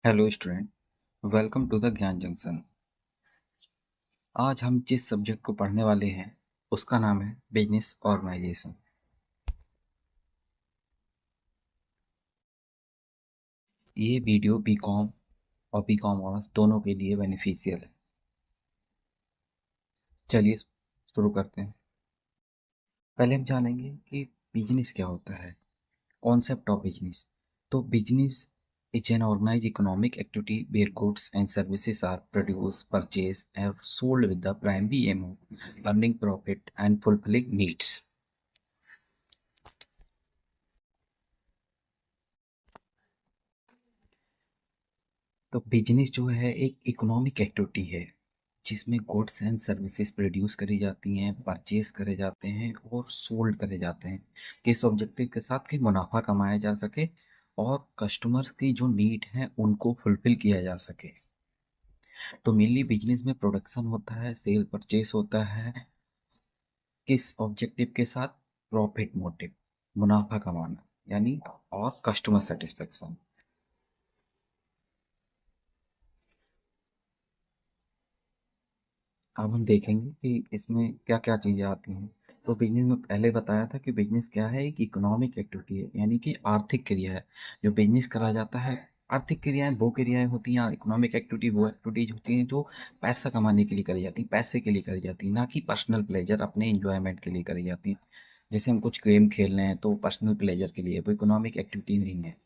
Hello student, welcome to the Gyan junction. आज हम जिस सब्जेक्ट को पढ़ने वाले हैं उसका नाम है बिजनेस ऑर्गेनाइजेशन। ये वीडियो बीकॉम और बीकॉम ऑनर्स दोनों के लिए बेनिफिशियल है। चलिए शुरू करते हैं। पहले हम जानेंगे कि बिजनेस क्या होता है। Concept of business. तो business is an organize economic activity where goods and services are produce purchase and sold with the primary aim of earning profit and fulfilling needs. तो बिजनेस जो है एक इकोनॉमिक एक्टिविटी है जिसमें goods and services produce करी जाती हैं, purchase करे जाते हैं और सोल्ड करे जाते हैं। किस ऑब्जेक्टिव के साथ कि मुनाफा कमाया जा सके और कस्टमर्स की जो नीड है उनको फुलफिल किया जा सके। तो मेनली बिजनेस में प्रोडक्शन होता है, सेल परचेज होता है। किस ऑब्जेक्टिव के साथ? प्रॉफिट मोटिव, मुनाफा कमाना यानी, और कस्टमर सेटिस्फेक्शन। अब हम देखेंगे कि इसमें क्या क्या चीज़ें आती हैं। तो बिजनेस में पहले बताया था कि बिजनेस क्या है, एक इकोनॉमिक एक्टिविटी है यानी कि आर्थिक क्रिया है। जो बिजनेस करा जाता है, आर्थिक क्रियाएं वो क्रियाएं होती हैं, इकोनॉमिक एक्टिविटी वो एक्टिविटीज होती हैं जो पैसा कमाने के लिए करी जाती हैं, पैसे के लिए करी जाती हैं, ना कि पर्सनल प्लेजर अपने इंजॉयमेंट के लिए करी जाती हैं। जैसे हम कुछ गेम खेल रहे हैं तो पर्सनल प्लेजर के लिए, वो इकोनॉमिक एक्टिविटी नहीं है।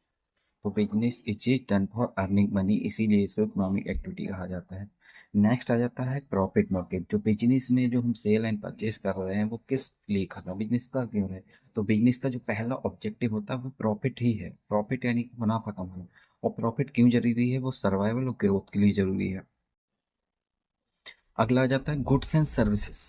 तो business is is done for earning money, इसीलिए इसको इकोनॉमिक एक्टिविटी कहा जाता है। नेक्स्ट आ जाता है प्रॉफिट मोटिव। जो बिजनेस में जो हम सेल एंड परचेज कर रहे हैं वो किस लिए कर रहे हैं, बिजनेस का क्यों है। तो बिजनेस का जो पहला ऑब्जेक्टिव होता है वो प्रॉफिट ही है। प्रॉफिट यानी कि मुनाफा कमाना। और प्रॉफिट क्यों जरूरी है? वो सर्वाइवल और ग्रोथ के लिए जरूरी है। अगला आ जाता है गुड्स एंड सर्विसेज।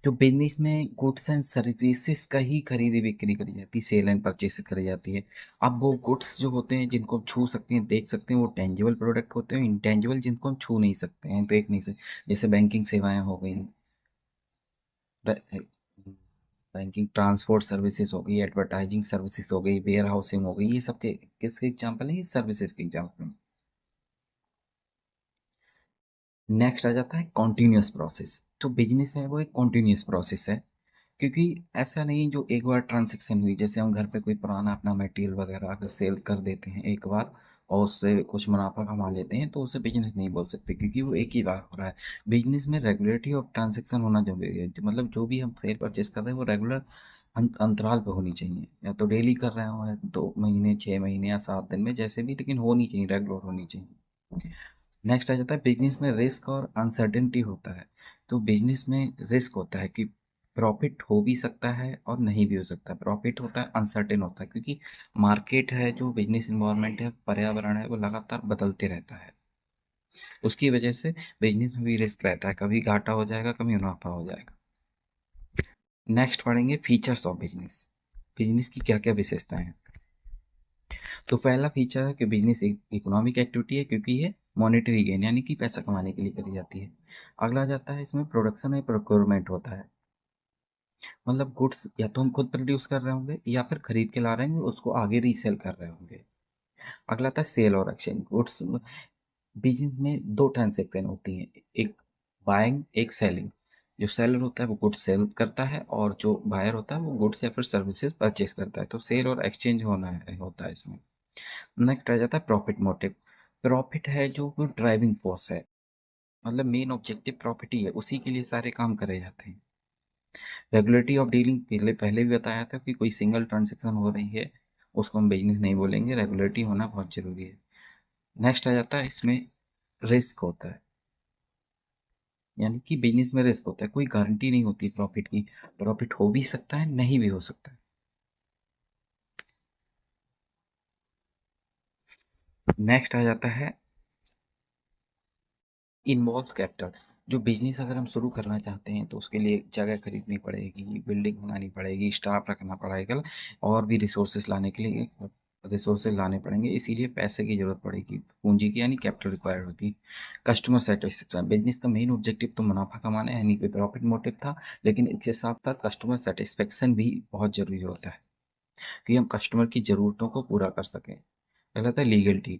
जो बिजनेस में गुड्स एंड सर्विसेज का ही खरीदी बिक्री करी जाती है, सेल एंड परचेस करी जाती है। अब वो गुड्स जो होते हैं जिनको हम छू सकते हैं, देख सकते हैं, वो टेंजिबल प्रोडक्ट होते हैं। इंटेंजिबल जिनको हम छू नहीं सकते हैं, देख नहीं सकते, जैसे बैंकिंग सेवाएं हो गई, बैंकिंग ट्रांसपोर्ट सर्विसेज हो गई, एडवर्टाइजिंग सर्विसेज हो गई, वेयर हाउसिंग हो गई। ये सब के किसके एग्जाम्पल है? ये सर्विसेज के एग्जाम्पल। नेक्स्ट आ जाता है कॉन्टिन्यूस प्रोसेस। तो बिजनेस है वो एक कॉन्टिन्यूस प्रोसेस है, क्योंकि ऐसा नहीं जो एक बार ट्रांजेक्शन हुई, जैसे हम घर पे कोई पुराना अपना मटेरियल वगैरह अगर सेल कर देते हैं एक बार और उससे कुछ मुनाफा कमा लेते हैं तो उसे बिजनेस नहीं बोल सकते, क्योंकि वो एक ही बार हो रहा है। बिजनेस में रेगुलरिटी ऑफ ट्रांजेक्शन होना जरूरी है। मतलब जो भी हम सेल परचेज कर रहे हैं वो रेगुलर अंतराल पे होनी चाहिए, या तो डेली कर रहे हो, या 2 महीने, 6 महीने या 7 दिन में, जैसे भी, लेकिन होनी चाहिए, रेगुलर होनी चाहिए। नेक्स्ट आ जाता है बिजनेस में रिस्क और अनसर्टेनिटी होता है। तो बिजनेस में रिस्क होता है कि प्रॉफिट हो भी सकता है और नहीं भी हो सकता। प्रॉफिट होता है, अनसर्टेन होता है, क्योंकि मार्केट है, जो बिजनेस इन्वायरमेंट है, पर्यावरण है, वो लगातार बदलते रहता है। उसकी वजह से बिजनेस में भी रिस्क रहता है, कभी घाटा हो जाएगा, कभी मुनाफा हो जाएगा। नेक्स्ट पढ़ेंगे फीचर्स ऑफ बिजनेस। बिजनेस की क्या क्या विशेषताएं हैं। तो पहला फीचर है कि बिजनेस एक इकोनॉमिक एक्टिविटी है, क्योंकि ये मॉनेटरी गेन यानी कि पैसा कमाने के लिए करी जाती है। अगला जाता है इसमें प्रोडक्शन और प्रोक्योरमेंट होता है। मतलब गुड्स या तो हम खुद प्रोड्यूस कर रहे होंगे या फिर खरीद के ला रहे होंगे, उसको आगे रीसेल कर रहे होंगे। अगला आता है सेल और एक्सचेंज। गुड्स बिजनेस में दो ट्रांजेक्शन होती हैं, एक बाइंग, एक सेलिंग। जो सेलर होता है वो गुड्स सेल करता है, और जो बायर होता है वो गुड्स या फिर सर्विसेज परचेज करता है। तो सेल और एक्सचेंज होता है इसमें। नेक्स्ट आ जाता है प्रॉफिट मोटिव। प्रॉफिट है जो ड्राइविंग फोर्स है, मतलब मेन ऑब्जेक्टिव प्रॉफिट ही है, उसी के लिए सारे काम करे जाते हैं। रेगुलेटरी ऑफ डीलिंग पहले पहले भी बताया था कि कोई सिंगल ट्रांजेक्शन हो रही है उसको हम बिजनेस नहीं बोलेंगे, रेगुलेटरी होना बहुत जरूरी है। नेक्स्ट आ जाता है इसमें रिस्क होता है, यानी कि बिजनेस में रिस्क होता है, कोई गारंटी नहीं होती प्रॉफिट की। प्रॉफिट हो भी सकता है, नहीं भी हो सकता है। नेक्स्ट आ जाता है इन्वॉल्व कैपिटल। जो बिजनेस अगर हम शुरू करना चाहते हैं तो उसके लिए जगह खरीदनी पड़ेगी, बिल्डिंग बनानी पड़ेगी, स्टाफ रखना पड़ेगा, और भी रिसोर्सेज लाने पड़ेंगे, इसीलिए पैसे की जरूरत पड़ेगी, पूंजी की यानी कैपिटल रिक्वायर्ड होती है। Customer satisfaction. बिजनेस का मेन ऑब्जेक्टिव तो मुनाफा कमाना है, यानी कि प्रॉफिट मोटिव था, लेकिन इसके साथ साथ कस्टमर सेटिस्फेक्शन भी बहुत जरूरी होता है कि हम कस्टमर की ज़रूरतों को पूरा कर सकें। अगला था लीगलिटी।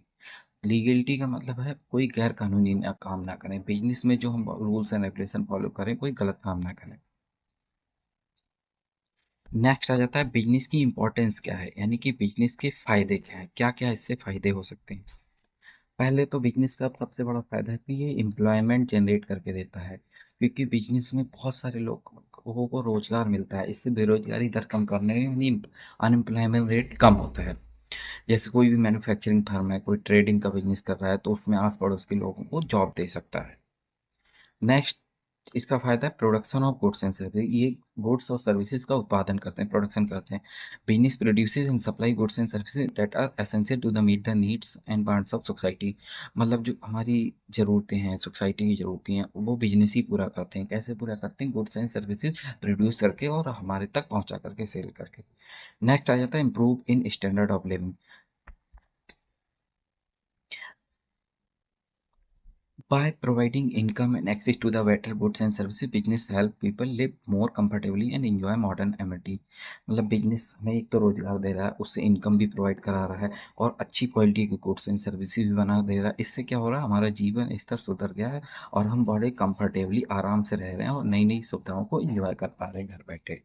लीगलिटी का मतलब है कोई गैर कानूनी काम ना करें, बिजनेस में जो हम रूल्स एंड रेगुलेशन फॉलो करें, कोई गलत काम ना करें। नेक्स्ट आ जाता है बिजनेस की इंपॉर्टेंस क्या है, यानी कि बिजनेस के फायदे क्या है, क्या क्या इससे फायदे हो सकते हैं। पहले तो बिजनेस का सबसे बड़ा फायदा है कि ये एम्प्लॉयमेंट जनरेट करके देता है, क्योंकि बिजनेस में बहुत सारे लोगों को रोजगार मिलता है, इससे बेरोजगारी दर कम करने में यानी अनएम्प्लॉयमेंट रेट कम होता है। जैसे कोई भी मैन्युफैक्चरिंग फर्म है, कोई ट्रेडिंग का बिजनेस कर रहा है, तो उसमें आस पड़ोस के लोगों को जॉब दे सकता है। नेक्स्ट इसका फ़ायदा है production of goods and service, ये गुड्स और सर्विसेज का उत्पादन करते हैं, प्रोडक्शन करते हैं। Business produces and supply goods and services that are essential to the meet the needs and wants of society. मतलब जो हमारी ज़रूरतें हैं, सोसाइटी की ज़रूरतें हैं, वो बिजनेस ही पूरा करते हैं। कैसे पूरा करते हैं? गुड्स एंड सर्विसेज प्रोड्यूस करके और हमारे तक पहुंचा करके, सेल करके। नेक्स्ट आ जाता है improve in standard of living. By providing income and access to the better goods and services, business help people live more comfortably and enjoy modern amenity। मतलब बिजनेस हमें एक तो रोजगार दे रहा है, उससे इनकम भी प्रोवाइड करा रहा है, और अच्छी क्वालिटी के गुड्स एंड सर्विसेज भी बना दे रहा है। इससे क्या हो रहा है, हमारा जीवन स्तर सुधर गया है और हम बड़े कंफर्टेबली आराम से रह रहे हैं और नई नई सुविधाओं को इंजॉय कर पा रहे हैं घर बैठे।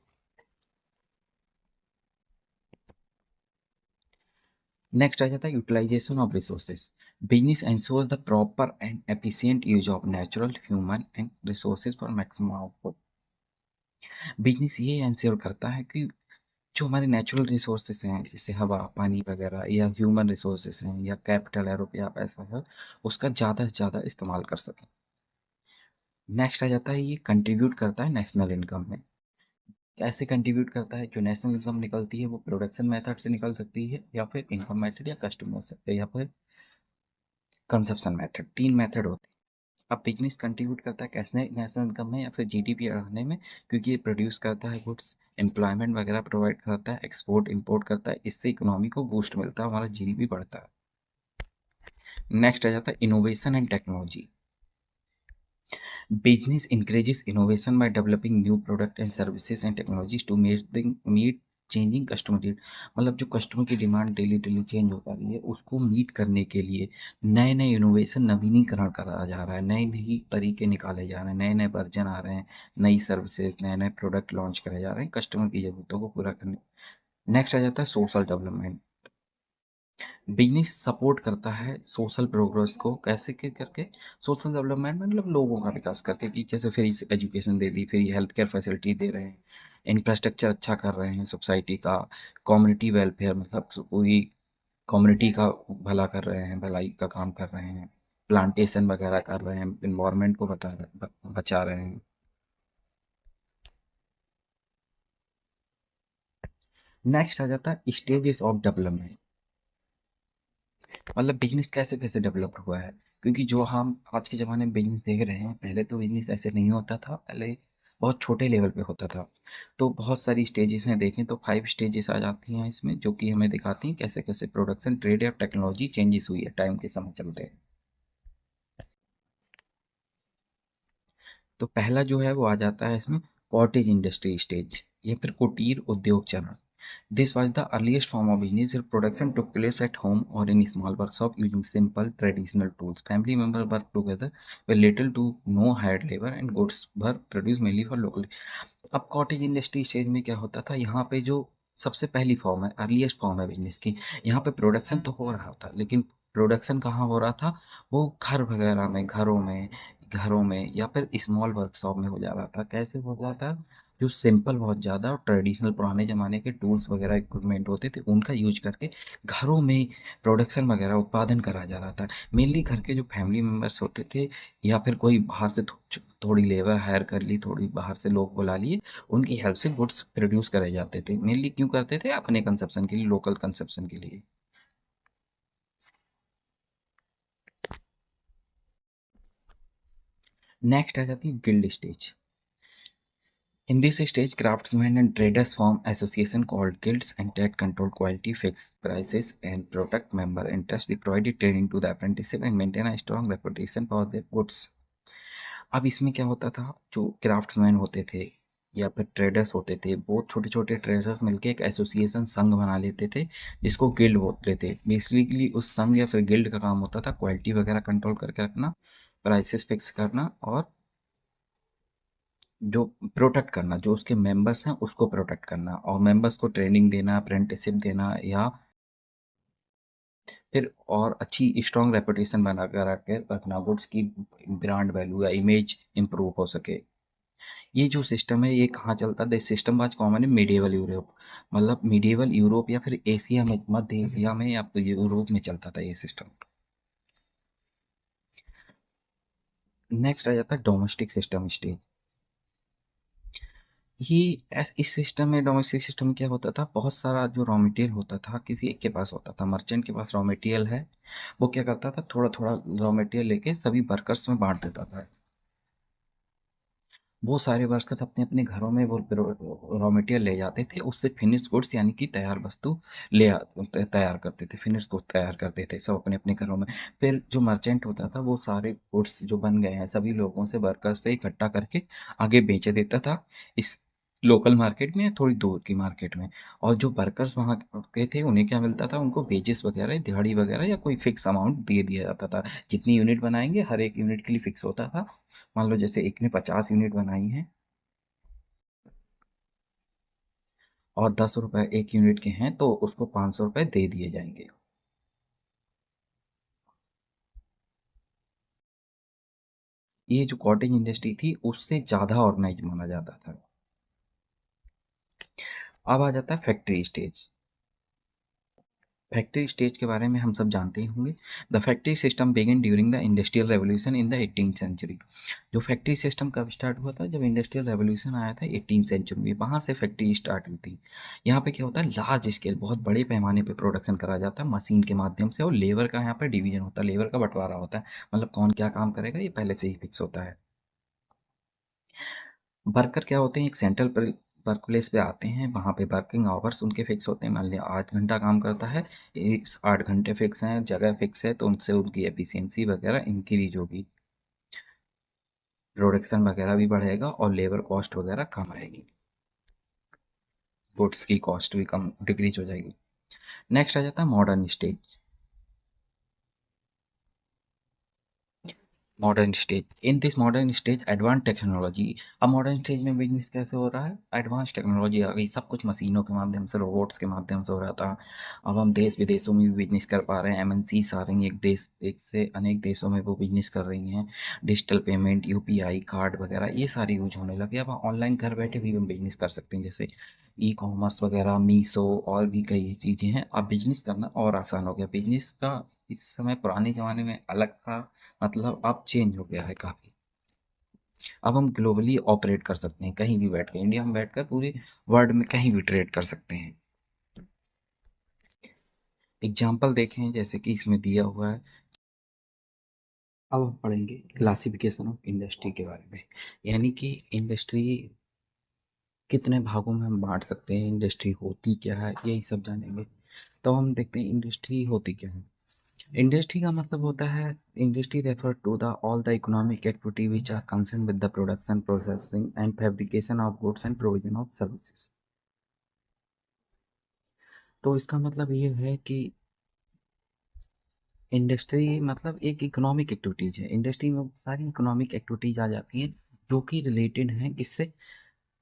नेक्स्ट आ जाता है utilization of resources. Business ensures the proper and efficient use of natural human and resources for maximum output. Business ये एंश्योर करता है कि जो हमारे नेचुरल रिसोर्सेज हैं, जैसे हवा, पानी वगैरह, या ह्यूमन रिसोर्सेज हैं, या कैपिटल है, रुपया पैसा है, उसका ज़्यादा से ज़्यादा इस्तेमाल कर सकें। नेक्स्ट आ जाता है ये कंट्रीब्यूट करता है नेशनल इनकम में। कैसे कंट्रीब्यूट करता है? जो नेशनल इनकम निकलती है वो प्रोडक्शन मेथड से निकल सकती है, या फिर इनकम मेथड, या कस्टमर से, या फिर कंजप्शन मेथड। तीन मेथड होते हैं। अब बिजनेस कंट्रीब्यूट करता है कैसे नेशनल इनकम में या फिर जीडीपी बढ़ाने में, क्योंकि ये प्रोड्यूस करता है गुड्स, एम्प्लॉयमेंट वगैरह प्रोवाइड करता है, एक्सपोर्ट इंपोर्ट करता है, इससे इकोनॉमी को बूस्ट मिलता है, हमारा जीडीपी बढ़ता है। नेक्स्ट आ जाता है innovation and technology. Business encourages innovation by developing new product and services and technologies to meet changing customer need. मतलब जो कस्टमर की डिमांड डेली डेली चेंज होता रही है, उसको मीट करने के लिए नए नए इनोवेशन, नवीनीकरण करा जा रहा है, नए नए तरीके निकाले जा रहे हैं, नए नए वर्जन आ रहे हैं, नई सर्विसेज, नए नए प्रोडक्ट लॉन्च करे जा रहे हैं कस्टमर की ज़रूरतों को पूरा करने। नेक्स्ट आ जाता है सोशल डेवलपमेंट। बिजनेस सपोर्ट करता है सोशल प्रोग्रेस को, कैसे के करके? सोशल डेवलपमेंट मतलब लोगों का विकास करके, कि जैसे फ्री एजुकेशन दे दी, फ्री हेल्थ केयर फैसिलिटी दे रहे हैं, इंफ्रास्ट्रक्चर अच्छा कर रहे हैं सोसाइटी का, कम्युनिटी वेलफेयर मतलब पूरी कम्युनिटी का भला कर रहे हैं, भलाई का काम कर रहे हैं, प्लांटेशन वगैरह कर रहे हैं, इन्वायरमेंट को बचा रहे हैं। नेक्स्ट आ जाता है स्टेजेस ऑफ डेवलपमेंट। मतलब बिजनेस कैसे कैसे डेवलप हुआ है, क्योंकि जो हम आज के ज़माने में बिजनेस देख रहे हैं, पहले तो बिजनेस ऐसे नहीं होता था, पहले बहुत छोटे लेवल पे होता था। तो बहुत सारी स्टेजेस हैं, देखें तो 5 स्टेजेस आ जाती हैं इसमें, जो कि हमें दिखाती हैं कैसे कैसे प्रोडक्शन, ट्रेड या टेक्नोलॉजी चेंजेस हुई है टाइम के समय चलते। तो पहला जो है वो आ जाता है इसमें कॉटेज इंडस्ट्री स्टेज, या फिर कुटीर उद्योग चरण। This was the earliest form of business where production took place at home or in small workshop using simple traditional tools. Family members worked together with little to no hired labor and goods were produced mainly for local। अब cottage industry stage में क्या होता था, यहाँ पे जो सबसे पहली फॉर्म है, अर्लीस्ट फॉर्म है बिजनेस की, यहाँ पे प्रोडक्शन तो हो रहा था, लेकिन प्रोडक्शन कहाँ हो रहा था? वो घर वगैरह में, घरों में या फिर स्मॉल वर्कशॉप में हो जा रहा था। कैसे हो जाता? जो सिंपल बहुत ज़्यादा और ट्रेडिशनल पुराने ज़माने के टूल्स वगैरह इक्विपमेंट होते थे, उनका यूज करके घरों में प्रोडक्शन वगैरह उत्पादन करा जा रहा था। मेनली घर के जो फैमिली मेम्बर्स होते थे, या फिर कोई बाहर से थोड़ी लेबर हायर कर ली, थोड़ी बाहर से लोग बुला लिए, उनकी हेल्प से गुड्स प्रोड्यूस करे जाते थे। मेनली क्यों करते थे? अपने कंजप्शन के लिए, लोकल कंजप्शन के लिए। नेक्स्ट आ जाती है guild stage. In this stage, craftsmen and traders form association called guilds and that control quality, fix prices, and protect member interests. They provide training to the apprenticeship and maintain a strong reputation for their goods। अब इसमें क्या होता था, जो craftsman होते थे, या फिर ट्रेडर्स होते थे, वो छोटे छोटे ट्रेडर्स मिलके एक एसोसिएशन संघ बना लेते थे जिसको गिल्ड बोलते थे। बेसिकली उस संघ या फिर गिल्ड का काम होता था क्वालिटी वगैरह कंट्रोल करके रखना, प्राइसेस फिक्स करना, और जो प्रोटेक्ट करना, जो उसके मेंबर्स हैं उसको प्रोटेक्ट करना, और मेंबर्स को ट्रेनिंग देना, अप्रेंटिसशिप देना, या फिर और अच्छी स्ट्रॉन्ग रेपुटेशन बना कर रखना, गुड्स की ब्रांड वैल्यू या इमेज इंप्रूव हो सके। ये जो सिस्टम है ये कहाँ चलता था? This system was common in medieval Europe, मतलब मिडिवल यूरोप या फिर एशिया में, मध्य एशिया में या फिर यूरोप में चलता था ये सिस्टम। नेक्स्ट आ जाता है डोमेस्टिक सिस्टम स्टेज। ये इस सिस्टम में, डोमेस्टिक सिस्टम में क्या होता था, बहुत सारा जो रॉ मटेरियल होता था किसी एक के पास होता था, मर्चेंट के पास रॉ मटेरियल है, वो क्या करता था, थोड़ा थोड़ा रॉ मटेरियल लेके सभी वर्कर्स में बांट देता था। वो सारे वर्कर्स अपने अपने घरों में वो रॉ मटेरियल ले जाते थे, उससे फिनिश गुड्स यानी कि तैयार वस्तु तैयार करते थे, फिनिश गुड तैयार करते थे सब अपने अपने घरों में। फिर जो मर्चेंट होता था वो सारे गुड्स जो बन गए हैं सभी लोगों से, वर्कर्स से इकट्ठा करके आगे बेच देता था, इस लोकल मार्केट में या थोड़ी दूर की मार्केट में। और जो वर्कर्स वहाँ के थे उन्हें क्या मिलता था, उनको वेजेस वगैरह, दिहाड़ी वगैरह या कोई फिक्स अमाउंट दे दिया जाता था। जितनी यूनिट बनाएंगे हर एक यूनिट के लिए फिक्स होता था। मान लो जैसे एक ने 50 यूनिट बनाई है और 10 रुपए एक यूनिट के हैं, तो उसको 500 रुपये दे दिए जाएंगे। ये जो कॉटेज इंडस्ट्री थी उससे ज़्यादा ऑर्गेनाइज माना जाता था। अब आ जाता है फैक्ट्री स्टेज। फैक्ट्री स्टेज के बारे में हम सब जानते ही होंगे। The factory system begin during the industrial revolution in the 18th century. जो फैक्ट्री सिस्टम कब स्टार्ट हुआ था? जब इंडस्ट्रियल रेवोल्यूशन आया था 18th सेंचुरी में, वहाँ से फैक्ट्री स्टार्ट हुई थी। यहाँ पे क्या होता है, लार्ज स्केल, बहुत बड़े पैमाने पे प्रोडक्शन करा जाता है मशीन के माध्यम से, और लेबर का यहाँ पर डिवीजन होता है, लेबर का बंटवारा होता है, मतलब कौन क्या काम करेगा ये पहले से ही फिक्स होता है। वर्कर क्या होते हैं, एक सेंट्रल वर्क प्लेस पे आते हैं, वहाँ पे वर्किंग आवर्स उनके फिक्स होते हैं। मान लिया 8 घंटा काम करता है, 8 घंटे फिक्स हैं, जगह फिक्स है, तो उनसे उनकी एफिशिएंसी वगैरह इंक्रीज होगी, प्रोडक्शन वगैरह भी बढ़ेगा और लेबर कॉस्ट वगैरह कम आएगी, गुड्स की कॉस्ट भी कम डिक्रीज हो जाएगी। नेक्स्ट आ जाता है modern stage. Modern stage, in this modern stage advance technology. अब मॉडर्न स्टेज में बिजनेस कैसे हो रहा है, एडवांस टेक्नोलॉजी आ गई, सब कुछ मशीनों के माध्यम से, रोबोट्स के माध्यम से हो रहा था। अब हम देश विदेशों में भी बिजनेस कर पा रहे हैं, एमएनसीज आ रही हैं, एक देश एक से अनेक देशों में वो बिजनेस कर रही हैं। डिजिटल पेमेंट, यूपीआई कार्ड वगैरह ये सारी यूज होने लगे। अब ऑनलाइन घर बैठे भी हम बिजनेस कर सकते हैं, जैसे ई कॉमर्स वगैरह, मीशो, और भी कई चीज़ें हैं। अब बिजनेस करना और आसान हो गया। बिजनेस का इस समय पुराने ज़माने में अलग था, मतलब अब चेंज हो गया है काफ़ी। अब हम ग्लोबली ऑपरेट कर सकते हैं, कहीं भी बैठ कर, इंडिया में बैठकर पूरे वर्ल्ड में कहीं भी ट्रेड कर सकते हैं। एग्जाम्पल देखें जैसे कि इसमें दिया हुआ है। अब हम पढ़ेंगे क्लासिफिकेशन ऑफ इंडस्ट्री के बारे में, यानी कि इंडस्ट्री कितने भागों में हम बांट सकते हैं, इंडस्ट्री होती क्या है, यही सब जानेंगे। तो हम देखते हैं इंडस्ट्री होती क्या है। इंडस्ट्री का मतलब होता है, industry refer to the all the economic activity which are concern with the production, processing and fabrication of goods and provision of services. तो इसका मतलब ये है कि इंडस्ट्री मतलब एक इकोनॉमिक एक्टिविटीज है। इंडस्ट्री में सारी इकोनॉमिक एक्टिविटीज आ जाती हैं जो कि रिलेटेड हैं किससे,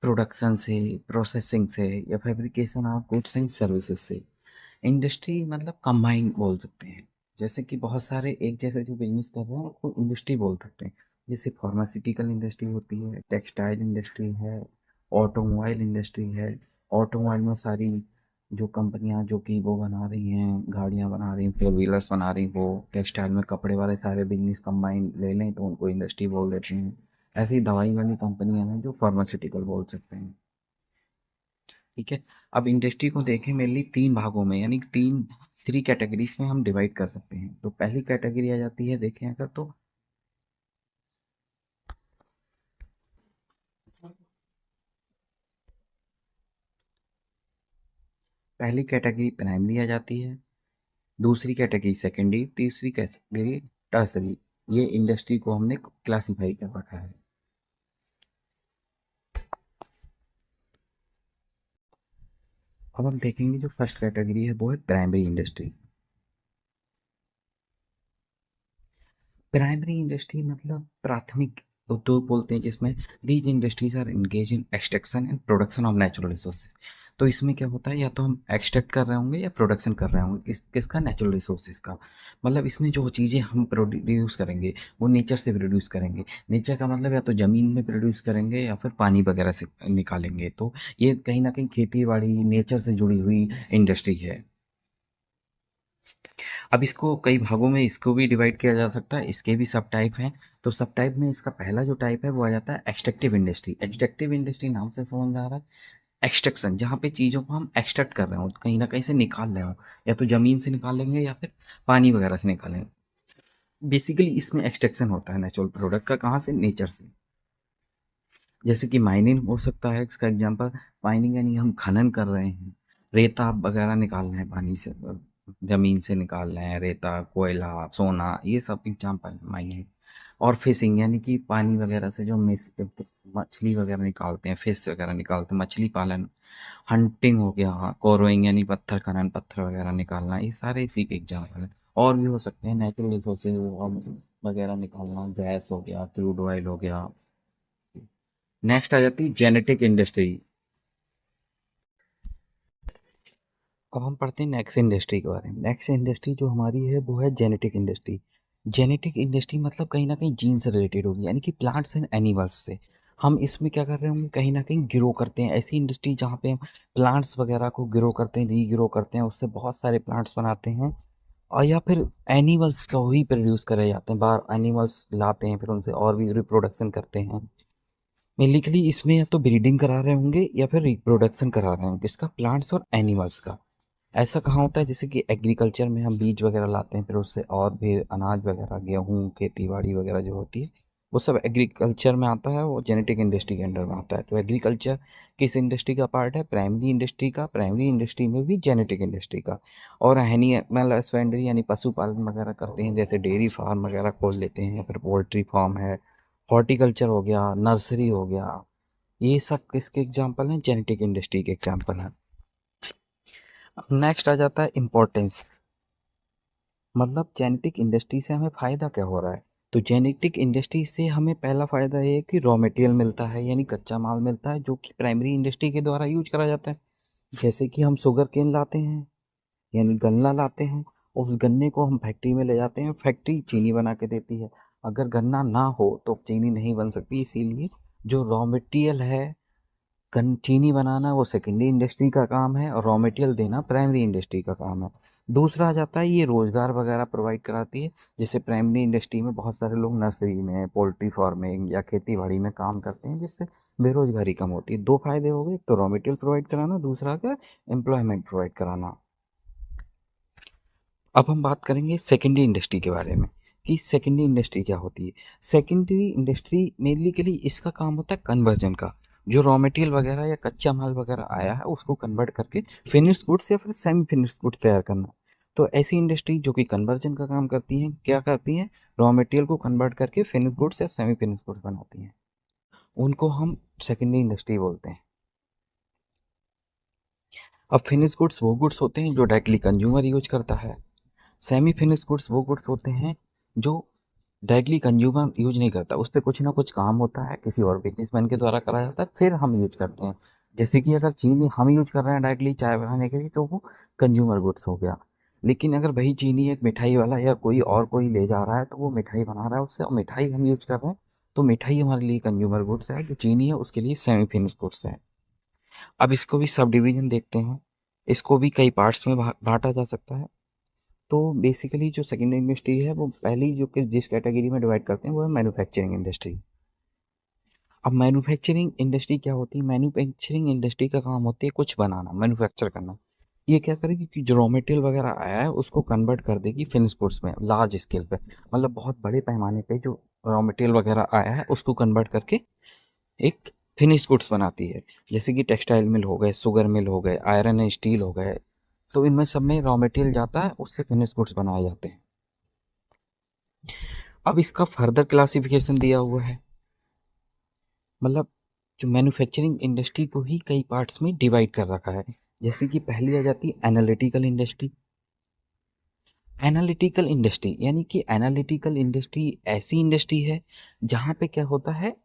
प्रोडक्शन से, प्रोसेसिंग से, या fabrication of goods and services से। इंडस्ट्री मतलब कंबाइन बोल सकते हैं। जैसे कि बहुत सारे एक जैसे जो बिजनेस कर रहे हैं उसको इंडस्ट्री बोल सकते हैं। जैसे फार्मास्यूटिकल इंडस्ट्री होती है, टेक्सटाइल इंडस्ट्री है, ऑटोमोबाइल इंडस्ट्री है। ऑटोमोबाइल में सारी जो कंपनियां जो कि वो बना रही हैं, गाड़ियां बना रही हैं, फोर व्हीलर्स बना रही, वो टेक्सटाइल में कपड़े वाले सारे बिजनेस कंबाइन ले लें तो उनको इंडस्ट्री बोल देते हैं। ऐसी दवाई वाली कंपनियां हैं जो फार्मास्यूटिकल बोल सकते हैं। ठीक है। अब इंडस्ट्री को देखें मेनली तीन भागों में, यानी तीन थ्री कैटेगरीज में हम डिवाइड कर सकते हैं। तो पहली कैटेगरी आ जाती है, देखें अगर तो पहली कैटेगरी प्राइमरी आ जाती है, दूसरी कैटेगरी सेकेंडरी, तीसरी कैटेगरी टर्सरी। ये इंडस्ट्री को हमने क्लासीफाई कर रखा है। अब हम देखेंगे जो फर्स्ट कैटेगरी है वो है प्राइमरी इंडस्ट्री। प्राइमरी इंडस्ट्री मतलब प्राथमिक उद्योग बोलते हैं, जिसमें these industries are engage in extraction and production of natural resources. तो इसमें क्या होता है, या तो हम एक्सट्रैक्ट कर रहे होंगे या प्रोडक्शन कर रहे होंगे किसका, नेचुरल रिसोर्सेज का। मतलब इसमें जो चीज़ें हम प्रोड्यूस करेंगे वो नेचर से प्रोड्यूस करेंगे। नेचर का मतलब या तो ज़मीन में प्रोड्यूस करेंगे या फिर पानी वगैरह से निकालेंगे। तो ये कहीं ना कहीं खेती बाड़ी नेचर से जुड़ी हुई इंडस्ट्री है। अब इसको कई भागों में इसको भी डिवाइड किया जा सकता है, इसके भी सब टाइप हैं। तो सब टाइप में इसका पहला जो टाइप है वो आ जाता है एक्सट्रैक्टिव इंडस्ट्री। एक्सट्रैक्टिव इंडस्ट्री नाम से समझ में आ रहा है, एक्सट्रैक्शन, जहाँ पे चीज़ों को हम एक्सट्रैक्ट कर रहे हो, कहीं ना कहीं से निकाल रहे हो, या तो ज़मीन से निकालेंगे या फिर पानी वगैरह से निकालेंगे। बेसिकली इसमें एक्सट्रैक्शन होता है नेचुरल प्रोडक्ट का, कहाँ से, नेचर से। जैसे कि माइनिंग हो सकता है इसका एग्जांपल। माइनिंग यानी हम खनन कर रहे हैं, रेता वगैरह निकाल रहे हैं पानी से, ज़मीन से निकाल रहे हैं रेता, कोयला, सोना, ये सब एग्जांपल है माइनिंग। और फिशिंग यानी कि पानी वगैरह से जो मछली वगैरह निकालते हैं, फिश वगैरह निकालते हैं, मछली पालन। हंटिंग हो गया, कोरोइंग यानी पत्थर खनन, पत्थर वगैरह निकालना, ये सारे इसी के एग्जाम्पल हैं। और भी हो सकते हैं नेचुरल रिसोर्सेज वगैरह निकालना, गैस हो गया, क्रूड ऑयल हो गया। नेक्स्ट आ जाती है जेनेटिक इंडस्ट्री। अब हम पढ़ते हैं नेक्स्ट इंडस्ट्री के बारे में। नेक्स्ट इंडस्ट्री जो हमारी है वो है जेनेटिक इंडस्ट्री। जेनेटिक इंडस्ट्री मतलब कहीं ना कहीं जीन से रिलेटेड होगी, यानी कि प्लांट्स एंड एनिमल्स से। हम इसमें क्या कर रहे होंगे, कहीं ना कहीं ग्रो करते हैं। ऐसी इंडस्ट्री जहाँ पे हम प्लांट्स वगैरह को ग्रो करते हैं, रीग्रो करते हैं, उससे बहुत सारे प्लांट्स बनाते हैं। और या फिर एनिमल्स को ही प्रोड्यूस करे जाते हैं, बाहर एनिमल्स लाते हैं, फिर उनसे और भी रिप्रोडक्शन करते हैं। मेनली इसमें या तो ब्रीडिंग करा रहे होंगे या फिर रिप्रोडक्शन करा रहे होंगे, किसका, प्लांट्स और एनिमल्स का। ऐसा कहाँ होता है, जैसे कि एग्रीकल्चर में हम बीज वगैरह लाते हैं, फिर उससे और भी अनाज वगैरह, गेहूँ, खेती बाड़ी वगैरह जो होती है, वो सब एग्रीकल्चर में आता है, वो जेनेटिक इंडस्ट्री के अंडर में आता है। तो एग्रीकल्चर किस इंडस्ट्री का पार्ट है, प्राइमरी इंडस्ट्री का। प्राइमरी इंडस्ट्री में भी जेनेटिक इंडस्ट्री का। और एनिमल हस्बेंड्री यानी पशुपालन वगैरह करते हैं, जैसे डेयरी फार्म वगैरह खोल लेते हैं, फिर पोल्ट्री फार्म है, हॉर्टिकल्चर हो गया, नर्सरी हो गया। ये सब किसके एग्जाम्पल हैं, जेनेटिक इंडस्ट्री के एग्जाम्पल हैं। अब नेक्स्ट आ जाता है इम्पोर्टेंस। मतलब जेनेटिक इंडस्ट्री से हमें फ़ायदा क्या हो रहा है। तो जेनेटिक इंडस्ट्री से हमें पहला फ़ायदा ये है कि रॉ मटेरियल मिलता है, यानी कच्चा माल मिलता है, जो कि प्राइमरी इंडस्ट्री के द्वारा यूज करा जाता है। जैसे कि हम शुगर केन लाते हैं, यानी गन्ना लाते हैं, उस गन्ने को हम फैक्ट्री में ले जाते हैं, फैक्ट्री चीनी बना के देती है। अगर गन्ना ना हो तो चीनी नहीं बन सकती, इसीलिए जो रॉ मटेरियल है चीनी बनाना वो सेकेंडरी इंडस्ट्री का काम है, और रॉ मटेरियल देना प्राइमरी इंडस्ट्री का काम है। दूसरा आ जाता है ये रोज़गार वगैरह प्रोवाइड कराती है। जैसे प्राइमरी इंडस्ट्री में बहुत सारे लोग नर्सरी में, पोल्ट्री फार्मिंग या खेती बाड़ी में काम करते हैं, जिससे बेरोजगारी कम होती है। दो फायदे हो गए, तो रॉ मटेरियल प्रोवाइड कराना, दूसरा क्या, एम्प्लॉयमेंट प्रोवाइड कराना। अब हम बात करेंगे सेकेंडरी इंडस्ट्री के बारे में, कि सेकेंडरी इंडस्ट्री क्या होती है। सेकेंडरी इंडस्ट्री मेनली के लिए इसका काम होता है कन्वर्जन का। जो रॉ मटेरियल वगैरह या कच्चा माल वगैरह आया है उसको कन्वर्ट करके फिनिश गुड्स या फिर सेमी फिनिश गुड्स तैयार करना। तो ऐसी इंडस्ट्री जो कि कन्वर्जन का काम करती हैं, क्या करती हैं, रॉ मटेरियल को कन्वर्ट करके फिनिश गुड्स या सेमी फिनिश गुड्स बनाती हैं, उनको हम सेकेंडरी इंडस्ट्री बोलते हैं। अब फिनिश गुड्स वो गुड्स होते हैं जो डायरेक्टली कंज्यूमर यूज करता है। सेमी फिनिश गुड्स वो गुड्स होते हैं जो डायरेक्टली कंज्यूमर यूज नहीं करता, उस पर कुछ ना कुछ काम होता है, किसी और बिजनेसमैन के द्वारा कराया जाता है, फिर हम यूज करते हैं। जैसे कि अगर चीनी हम यूज कर रहे हैं डायरेक्टली चाय बनाने के लिए, तो वो कंज्यूमर गुड्स हो गया। लेकिन अगर वही चीनी एक मिठाई वाला या कोई ले जा रहा है, तो वो मिठाई बना रहा है उससे, और मिठाई हम यूज कर रहे हैं, तो मिठाई हमारे लिए कंज्यूमर गुड्स है। जो चीनी है उसके लिए सेमी फिनिश गुड्स है। अब इसको भी सब डिवीजन देखते हैं, इसको भी कई पार्ट्स में बांटा जा सकता है। तो बेसिकली जो सेकेंडरी इंडस्ट्री है वो पहली जो किस जिस कैटेगरी में डिवाइड करते हैं वो है मैन्युफैक्चरिंग इंडस्ट्री। अब मैन्युफैक्चरिंग इंडस्ट्री क्या होती है, मैन्युफैक्चरिंग इंडस्ट्री का काम होती है कुछ बनाना, मैन्युफैक्चर करना। ये क्या करेगी कि जो रॉ मटेरियल वगैरह आया है उसको कन्वर्ट कर देगी फिनिश गुड्स में, लार्ज स्केल पे, मतलब बहुत बड़े पैमाने पे जो रॉ मटेरियल वगैरह आया है उसको कन्वर्ट करके एक फिनिश गुड्स बनाती है। जैसे कि टेक्सटाइल मिल हो गए, शुगर मिल हो गए, आयरन एंड स्टील हो गए, तो इनमें सब में रॉ मटेरियल जाता है, उससे फिनिश गुड्स बनाए जाते हैं। अब इसका फर्दर क्लासिफिकेशन दिया हुआ है, मतलब जो मैन्युफैक्चरिंग इंडस्ट्री को ही कई पार्ट्स में डिवाइड कर रखा है। जैसे कि पहली आ जाती है एनालिटिकल इंडस्ट्री। एनालिटिकल इंडस्ट्री यानी कि एनालिटिकल इंडस्ट्री ऐसी इंडस्ट्री है जहाँ पे क्या होता है,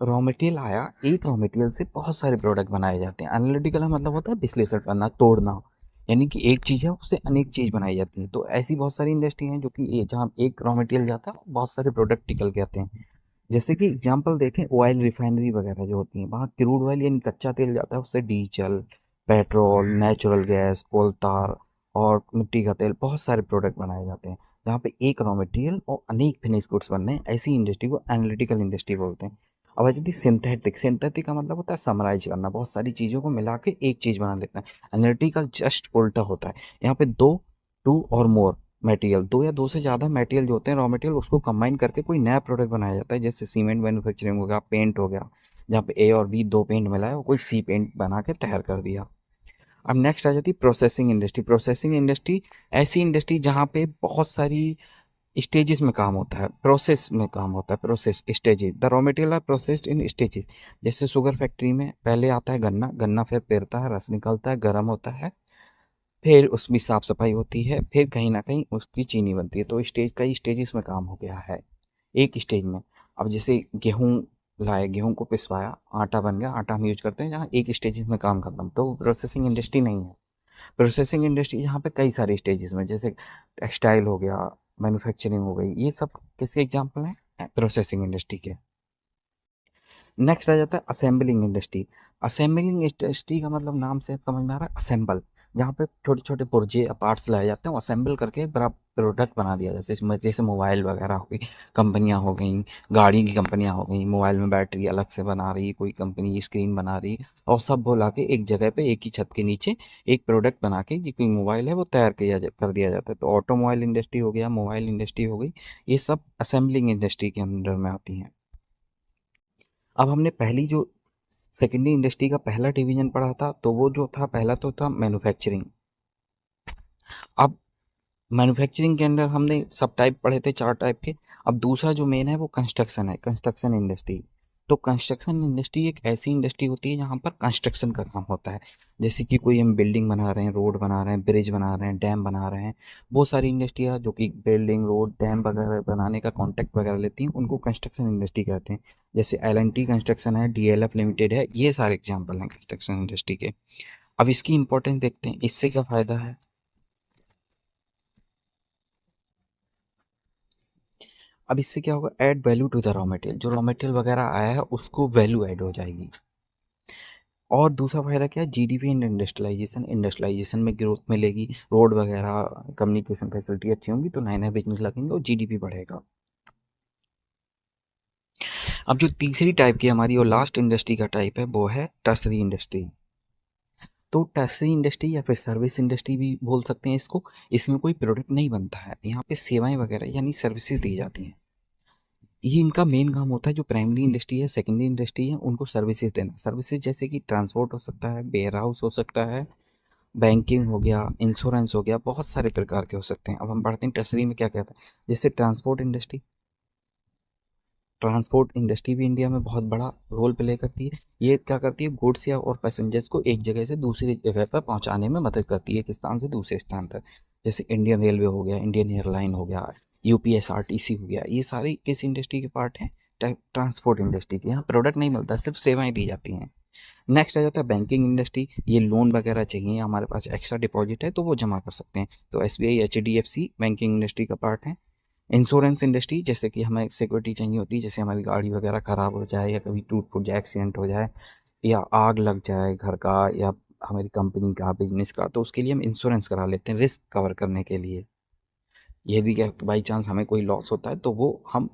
रॉ मटेरियल आया, एक रॉ मटेरियल से बहुत सारे प्रोडक्ट बनाए जाते हैं। एनालिटिकल का मतलब होता है विश्लेषण करना, तोड़ना, यानी कि एक चीज़ है उससे अनेक चीज़ बनाई जाती है। तो ऐसी बहुत सारी इंडस्ट्री हैं जो कि जहाँ एक रॉ मटेरियल जाता है बहुत सारे प्रोडक्ट निकल के आते हैं। जैसे कि एग्जांपल देखें, ऑयल रिफाइनरी वगैरह जो होती हैं, वहाँ क्रूड ऑयल यानी कच्चा तेल जाता है, उससे डीजल, पेट्रोल, नेचुरल गैस, कोल तार और मिट्टी का तेल, बहुत सारे प्रोडक्ट बनाए जाते हैं। जहाँ पे एक रॉ मटेरियल और अनेक फिनिश गुड्स बनने हैं, ऐसी इंडस्ट्री को एनालिटिकल इंडस्ट्री बोलते हैं। अब आ जाती है सिंथेटिक। सिंथेटिक का मतलब होता है समराइज करना, बहुत सारी चीज़ों को मिला के एक चीज़ बना लेते हैं। एनालिटिकल जस्ट उल्टा होता है। यहाँ पे दो, टू और मोर मटेरियल, दो या दो से ज़्यादा मटेरियल जो होते हैं, रॉ मटेरियल, उसको कंबाइन करके कोई नया प्रोडक्ट बनाया जाता है। जैसे सीमेंट मैन्युफैक्चरिंग हो गया, पेंट हो गया, जहाँ पे ए और बी दो पेंट मिला है, वो कोई सी पेंट बना के तैयार कर दिया। अब नेक्स्ट आ जाती है प्रोसेसिंग इंडस्ट्री। प्रोसेसिंग इंडस्ट्री ऐसी इंडस्ट्री जहाँ पे बहुत सारी स्टेजेस में काम होता है, प्रोसेस में काम होता है, process stages. The raw material are processed in stages. जैसे शुगर फैक्ट्री में पहले आता है गन्ना, गन्ना फिर पेरता है, रस निकलता है, गर्म होता है, फिर उसकी साफ सफाई होती है, फिर कहीं ना कहीं उसकी चीनी बनती है। तो स्टेज, कई स्टेजेस में काम हो गया है एक स्टेज में। अब जैसे गेहूँ लाए, गेहूँ को पिसवाया, आटा बन गया, आटा हम यूज करते हैं, जहाँ एक स्टेजेस में काम खत्म, तो प्रोसेसिंग इंडस्ट्री नहीं है। प्रोसेसिंग इंडस्ट्री यहाँ पे कई सारे स्टेजेस में, जैसे टेक्सटाइल हो गया, मैन्युफैक्चरिंग हो गई, ये सब किसके एग्जाम्पल हैं, प्रोसेसिंग इंडस्ट्री के। नेक्स्ट आ जाता है असेंबलिंग इंडस्ट्री। असेंबलिंग इंडस्ट्री का मतलब नाम से समझ में आ रहा है, असेंबल, जहाँ पे छोटे छोटे पुर्जे या पार्ट्स लाए जाते हैं, वो असेंबल करके एक बड़ा प्रोडक्ट बना दिया जाता है। जैसे मोबाइल वगैरह हो गई, कंपनियाँ हो गई, गाड़ी की कंपनियाँ हो गई, मोबाइल में बैटरी अलग से बना रही, कोई कंपनी स्क्रीन बना रही, और सब बोला के एक जगह पे एक ही छत के नीचे एक प्रोडक्ट बना के, ये कोई मोबाइल है वो तैयार कर दिया जाता है। तो ऑटोमोबाइल इंडस्ट्री हो गया, मोबाइल इंडस्ट्री हो गई, ये सब असेंबलिंग इंडस्ट्री के अंडर में आती हैं। अब हमने पहली जो सेकेंडरी इंडस्ट्री का पहला डिवीजन पढ़ा था, तो वो जो था पहला तो था मैन्युफैक्चरिंग। अब मैन्युफैक्चरिंग के अंदर हमने सब टाइप पढ़े थे, चार टाइप के। अब दूसरा जो मेन है वो कंस्ट्रक्शन है, कंस्ट्रक्शन इंडस्ट्री। तो कंस्ट्रक्शन इंडस्ट्री एक ऐसी इंडस्ट्री होती है जहाँ पर कंस्ट्रक्शन का काम होता है। जैसे कि कोई हम बिल्डिंग बना रहे हैं, रोड बना रहे हैं, ब्रिज बना रहे हैं, डैम बना रहे हैं, बहुत सारी इंडस्ट्रियाँ जो कि बिल्डिंग, रोड, डैम वगैरह बनाने का कॉन्ट्रैक्ट वगैरह लेती हैं, उनको कंस्ट्रक्शन इंडस्ट्री कहते हैं। जैसे L&T कंस्ट्रक्शन है, DLF लिमिटेड है, ये सारे एग्जाम्पल हैं कंस्ट्रक्शन इंडस्ट्री के। अब इसकी इंपॉर्टेंस देखते हैं, इससे क्या फ़ायदा है। अब इससे क्या होगा, add value to the raw material, जो रॉ मटेरियल वगैरह आया है उसको वैल्यू ऐड हो जाएगी। और दूसरा फायदा क्या है, जीडीपी एंड इंडस्ट्रियलाइजेशन, इंडस्ट्रियलाइजेशन में ग्रोथ मिलेगी, रोड वगैरह कम्युनिकेशन फैसिलिटी अच्छी होंगी तो नए नए बिजनेस लगेंगे और जीडीपी बढ़ेगा। अब जो तीसरी टाइप की हमारी और लास्ट इंडस्ट्री का टाइप है वो है टर्सरी इंडस्ट्री। तो टर्सरी इंडस्ट्री या फिर सर्विस इंडस्ट्री भी बोल सकते हैं इसको। इसमें कोई प्रोडक्ट नहीं बनता है, यहाँ पे सेवाएं वगैरह यानी सर्विसेज दी जाती हैं। ये इनका मेन काम होता है, जो प्राइमरी इंडस्ट्री है, सेकेंडरी इंडस्ट्री है, उनको सर्विसेज देना। सर्विसेज जैसे कि ट्रांसपोर्ट हो सकता है, वेयर हाउस हो सकता है, बैंकिंग हो गया, इंश्योरेंस हो गया, बहुत सारे प्रकार के हो सकते हैं। अब हम पढ़ते हैं टर्सरी में क्या कहता है। जैसे ट्रांसपोर्ट इंडस्ट्री, ट्रांसपोर्ट इंडस्ट्री भी इंडिया में बहुत बड़ा रोल प्ले करती है। ये क्या करती है, गुड्स या और पैसेंजर्स को एक जगह से दूसरी जगह पर पहुंचाने में मदद करती है, एक स्थान से दूसरे स्थान तक। जैसे इंडियन रेलवे हो गया, इंडियन एयरलाइन हो गया, UPSRTC हो गया, ये सारी किस इंडस्ट्री के पार्ट हैं, ट्रांसपोर्ट इंडस्ट्री के। यहाँ प्रोडक्ट नहीं मिलता, सिर्फ सेवाएं दी जाती हैं। नेक्स्ट आ जाता है बैंकिंग इंडस्ट्री। ये लोन वगैरह चाहिए, हमारे पास एक्स्ट्रा डिपॉजिट है तो वो जमा कर सकते हैं, तो SBI, HDFC बैंकिंग इंडस्ट्री का पार्ट है। इंश्योरेंस इंडस्ट्री, जैसे कि हमें सिक्योरिटी चाहिए होती है, जैसे हमारी गाड़ी वगैरह ख़राब हो जाए या कभी टूट फूट जाए, एक्सीडेंट हो जाए, या आग लग जाए घर का या हमारी कंपनी का, बिजनेस का, तो उसके लिए हम इंश्योरेंस करा लेते हैं रिस्क कवर करने के लिए। यदि क्या बाई चांस हमें कोई लॉस होता है तो वो हम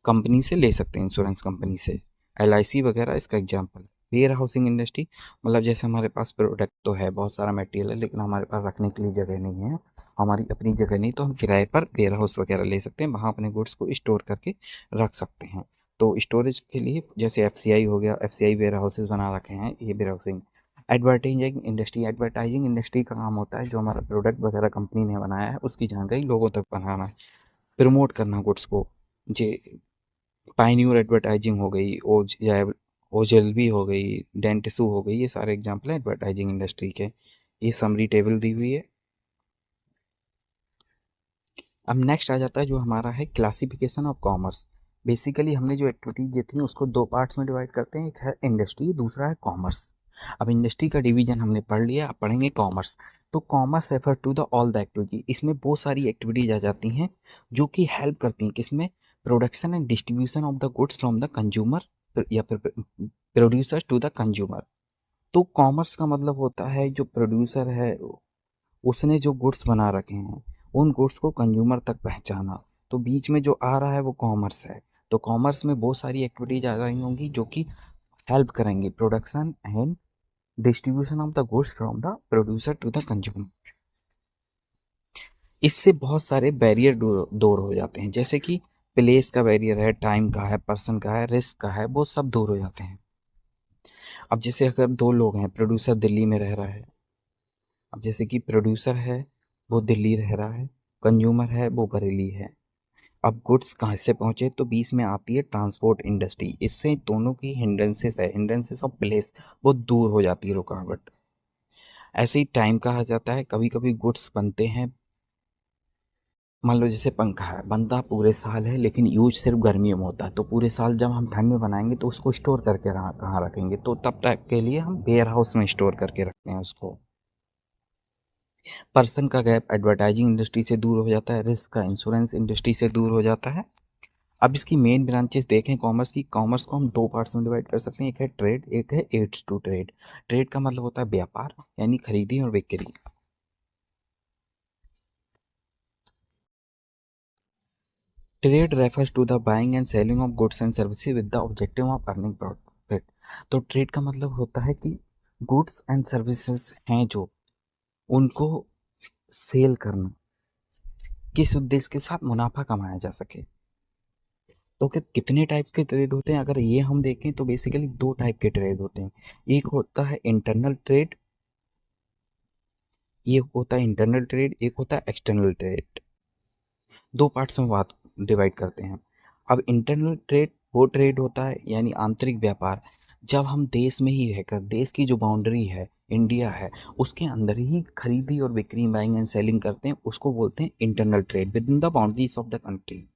कंपनी से ले सकते हैं, इंश्योरेंस कंपनी से। LIC वगैरह इसका एग्जाम्पल। वेयर हाउसिंग इंडस्ट्री, मतलब जैसे हमारे पास प्रोडक्ट तो है, बहुत सारा मटेरियल है, लेकिन हमारे पास रखने के लिए जगह नहीं है, हमारी अपनी जगह नहीं, तो हम किराए पर वेयर हाउस वगैरह ले सकते हैं, वहाँ अपने गुड्स को स्टोर करके रख सकते हैं। तो स्टोरेज के लिए जैसे FCI हो गया, FCI वेयर हाउसेज बना रखे हैं, ये warehousing. Advertising industry, advertising industry का काम होता है जो हमारा प्रोडक्ट वगैरह कंपनी ने बनाया है उसकी जानकारी लोगों तक पहुँचाना, प्रमोट करना गुड्स को। जे पाइन्यूर एडवर्टाइजिंग हो गई, ओ या ओजेलवी हो गई, डेंटिसू हो गई, ये सारे एग्जाम्पल हैं एडवर्टाइजिंग इंडस्ट्री के। ये समरी टेबल दी हुई है। अब नेक्स्ट आ जाता है जो हमारा है क्लासिफिकेशन ऑफ कॉमर्स। बेसिकली हमने जो एक्टिविटीज दी थी उसको दो पार्ट्स में डिवाइड करते हैं, एक है इंडस्ट्री, दूसरा है कॉमर्स। अब इंडस्ट्री का डिवीजन हमने पढ़ लिया, अब पढ़ेंगे कॉमर्स। तो commerce refer to the all the activity, इसमें बहुत सारी एक्टिविटीज आ जाती हैं जो कि हेल्प करती हैं किसमें, production and distribution of the goods from the consumer या फिर प्रोड्यूसर टू द कंज्यूमर। तो कॉमर्स का मतलब होता है जो प्रोड्यूसर है उसने जो गुड्स बना रखे हैं उन गुड्स को कंज्यूमर तक पहुंचाना। तो बीच में जो आ रहा है वो कॉमर्स है। तो कॉमर्स में बहुत सारी एक्टिविटीज आ रही होंगी जो कि हेल्प करेंगी production and distribution of the goods from the producer to the consumer. इससे बहुत सारे बैरियर दूर हो जाते हैं, जैसे कि प्लेस का बैरियर है, टाइम का है, पर्सन का है, रिस्क का है, वो सब दूर हो जाते हैं। अब जैसे अगर दो लोग हैं, प्रोड्यूसर दिल्ली में रह रहा है, अब जैसे कि प्रोड्यूसर है वो दिल्ली रह रहा है, कंज्यूमर है वो बरेली है। अब गुड्स कहाँ से पहुँचे, तो बीच में आती है ट्रांसपोर्ट इंडस्ट्री। इससे दोनों की हिंड्रेंसेस है, हिंड्रेंसेस ऑफ प्लेस, वो दूर हो जाती है रुकावट। ऐसे ही टाइम कहा जाता है, कभी कभी गुड्स बनते हैं, मान लो जैसे पंखा है, बनता पूरे साल है लेकिन यूज सिर्फ गर्मियों में होता है। तो पूरे साल जब हम ठंड में बनाएंगे तो उसको स्टोर करके कहाँ रखेंगे, तो तब तक के लिए हम वेयर हाउस में स्टोर करके रखते हैं उसको। पर्सन का गैप एडवर्टाइजिंग इंडस्ट्री से दूर हो जाता है, रिस्क का इंश्योरेंस इंडस्ट्री से दूर हो जाता है। अब इसकी मेन ब्रांचेस देखें कॉमर्स की, कॉमर्स को हम दो पार्ट्स में डिवाइड कर सकते हैं, एक है ट्रेड, एक है एड्स टू ट्रेड। ट्रेड का मतलब होता है व्यापार, यानी खरीदी और बिक्री। Trade refers to the buying and selling of goods and services with the objective of earning profit. तो ट्रेड का मतलब होता है कि गुड्स एंड सर्विसेज हैं जो, उनको सेल करना, किस उद्देश्य के साथ, मुनाफा कमाया जा सके। तो क्या कितने टाइप्स के ट्रेड होते हैं, अगर ये हम देखें तो बेसिकली दो टाइप के ट्रेड होते हैं। एक होता है इंटरनल ट्रेड, ये होता है इंटरनल ट्रेड, एक होता है एक्सटर्नल ट्रेड। दो पार्ट्स में बात डिवाइड करते हैं। अब इंटरनल ट्रेड वो ट्रेड होता है यानी आंतरिक व्यापार, जब हम देश में ही रहकर, देश की जो बाउंड्री है इंडिया है उसके अंदर ही खरीदी और बिक्री, बाइंग एंड सेलिंग करते हैं, उसको बोलते हैं internal trade with in the boundaries of the country.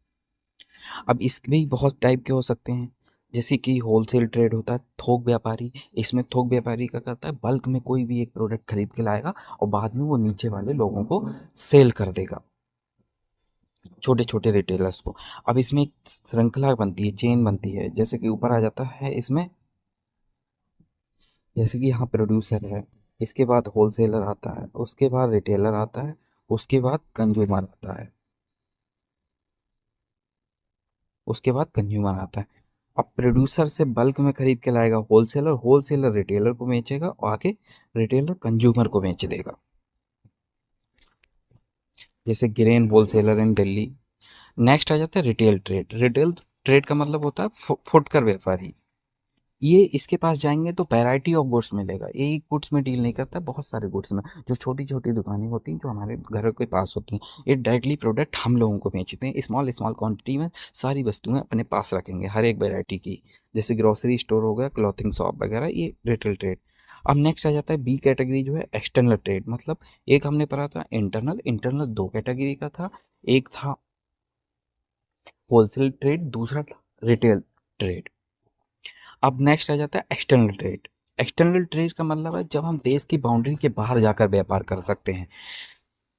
अब इसमें भी बहुत टाइप के हो सकते हैं, जैसे कि होलसेल ट्रेड होता है, थोक व्यापारी। इसमें थोक व्यापारी क्या करता है, बल्क में कोई भी एक प्रोडक्ट खरीद के लाएगा और बाद में वो नीचे वाले लोगों को सेल कर देगा, छोटे छोटे रिटेलर्स को। अब इसमें एक श्रृंखला बनती है, चेन बनती है, जैसे कि ऊपर आ जाता है इसमें, जैसे कि यहाँ प्रोड्यूसर है, इसके बाद होलसेलर आता है, उसके बाद रिटेलर आता है, उसके बाद कंज्यूमर आता है, उसके बाद कंज्यूमर आता है। अब प्रोड्यूसर से बल्क में खरीद के लाएगा होलसेलर, होलसेलर रिटेलर को बेचेगा और आगे रिटेलर कंज्यूमर को बेच देगा। जैसे ग्रेन होलसेलर इन दिल्ली। नेक्स्ट आ जाता है रिटेल ट्रेड। रिटेल ट्रेड का मतलब होता है फुटकर व्यापारी। ये इसके पास जाएंगे तो वैरायटी ऑफ गुड्स मिलेगा, ये एक गुड्स में डील नहीं करता, बहुत सारे गुड्स में। जो छोटी छोटी दुकानें होती हैं जो हमारे घरों के पास होती हैं, ये डायरेक्टली प्रोडक्ट हम लोगों को बेचते हैं, स्मॉल स्मॉल क्वांटिटी में सारी वस्तुएं अपने पास रखेंगे हर एक वैरायटी की। जैसे ग्रोसरी स्टोर हो गया, क्लॉथिंग शॉप वगैरह, ये रिटेल ट्रेड। अब नेक्स्ट आ जाता है बी कैटेगरी जो है एक्सटर्नल ट्रेड। मतलब एक हमने पढ़ा था इंटरनल, इंटरनल दो कैटेगरी का था, एक था होलसेल ट्रेड, दूसरा था रिटेल ट्रेड। अब नेक्स्ट आ जाता है एक्सटर्नल ट्रेड। एक्सटर्नल ट्रेड का मतलब है जब हम देश की बाउंड्री के बाहर जाकर व्यापार कर सकते हैं।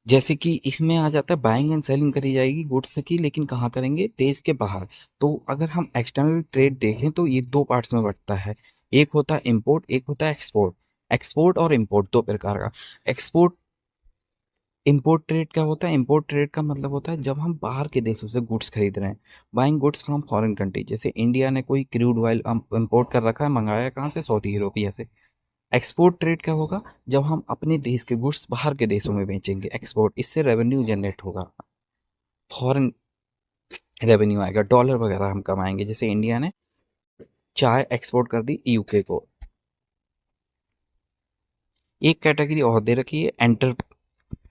जैसे कि इसमें आ जाता है बाइंग एंड सेलिंग करी जाएगी गुड्स की, लेकिन कहाँ करेंगे, देश के बाहर। तो अगर हम एक्सटर्नल ट्रेड देखें तो ये दो पार्ट्स में बंटता है, एक होता है इम्पोर्ट, एक होता है एक्सपोर्ट। एक्सपोर्ट और इम्पोर्ट दो प्रकार का। एक्सपोर्ट, इम्पोर्ट ट्रेड क्या होता है, इम्पोर्ट ट्रेड का मतलब होता है जब हम बाहर के देशों से गुड्स खरीद रहे हैं, buying goods from foreign country. जैसे इंडिया ने कोई क्रूड ऑयल इम्पोर्ट कर रखा है, मंगाया कहाँ से, सऊदी अरबिया से। एक्सपोर्ट ट्रेड क्या होगा, जब हम अपने देश के गुड्स बाहर के देशों में बेचेंगे, एक्सपोर्ट, इससे रेवेन्यू जनरेट होगा, फॉरेन रेवेन्यू आएगा, डॉलर वगैरह हम कमाएंगे। जैसे इंडिया ने चाय एक्सपोर्ट कर दी यूके को। एक कैटेगरी और दे रखी है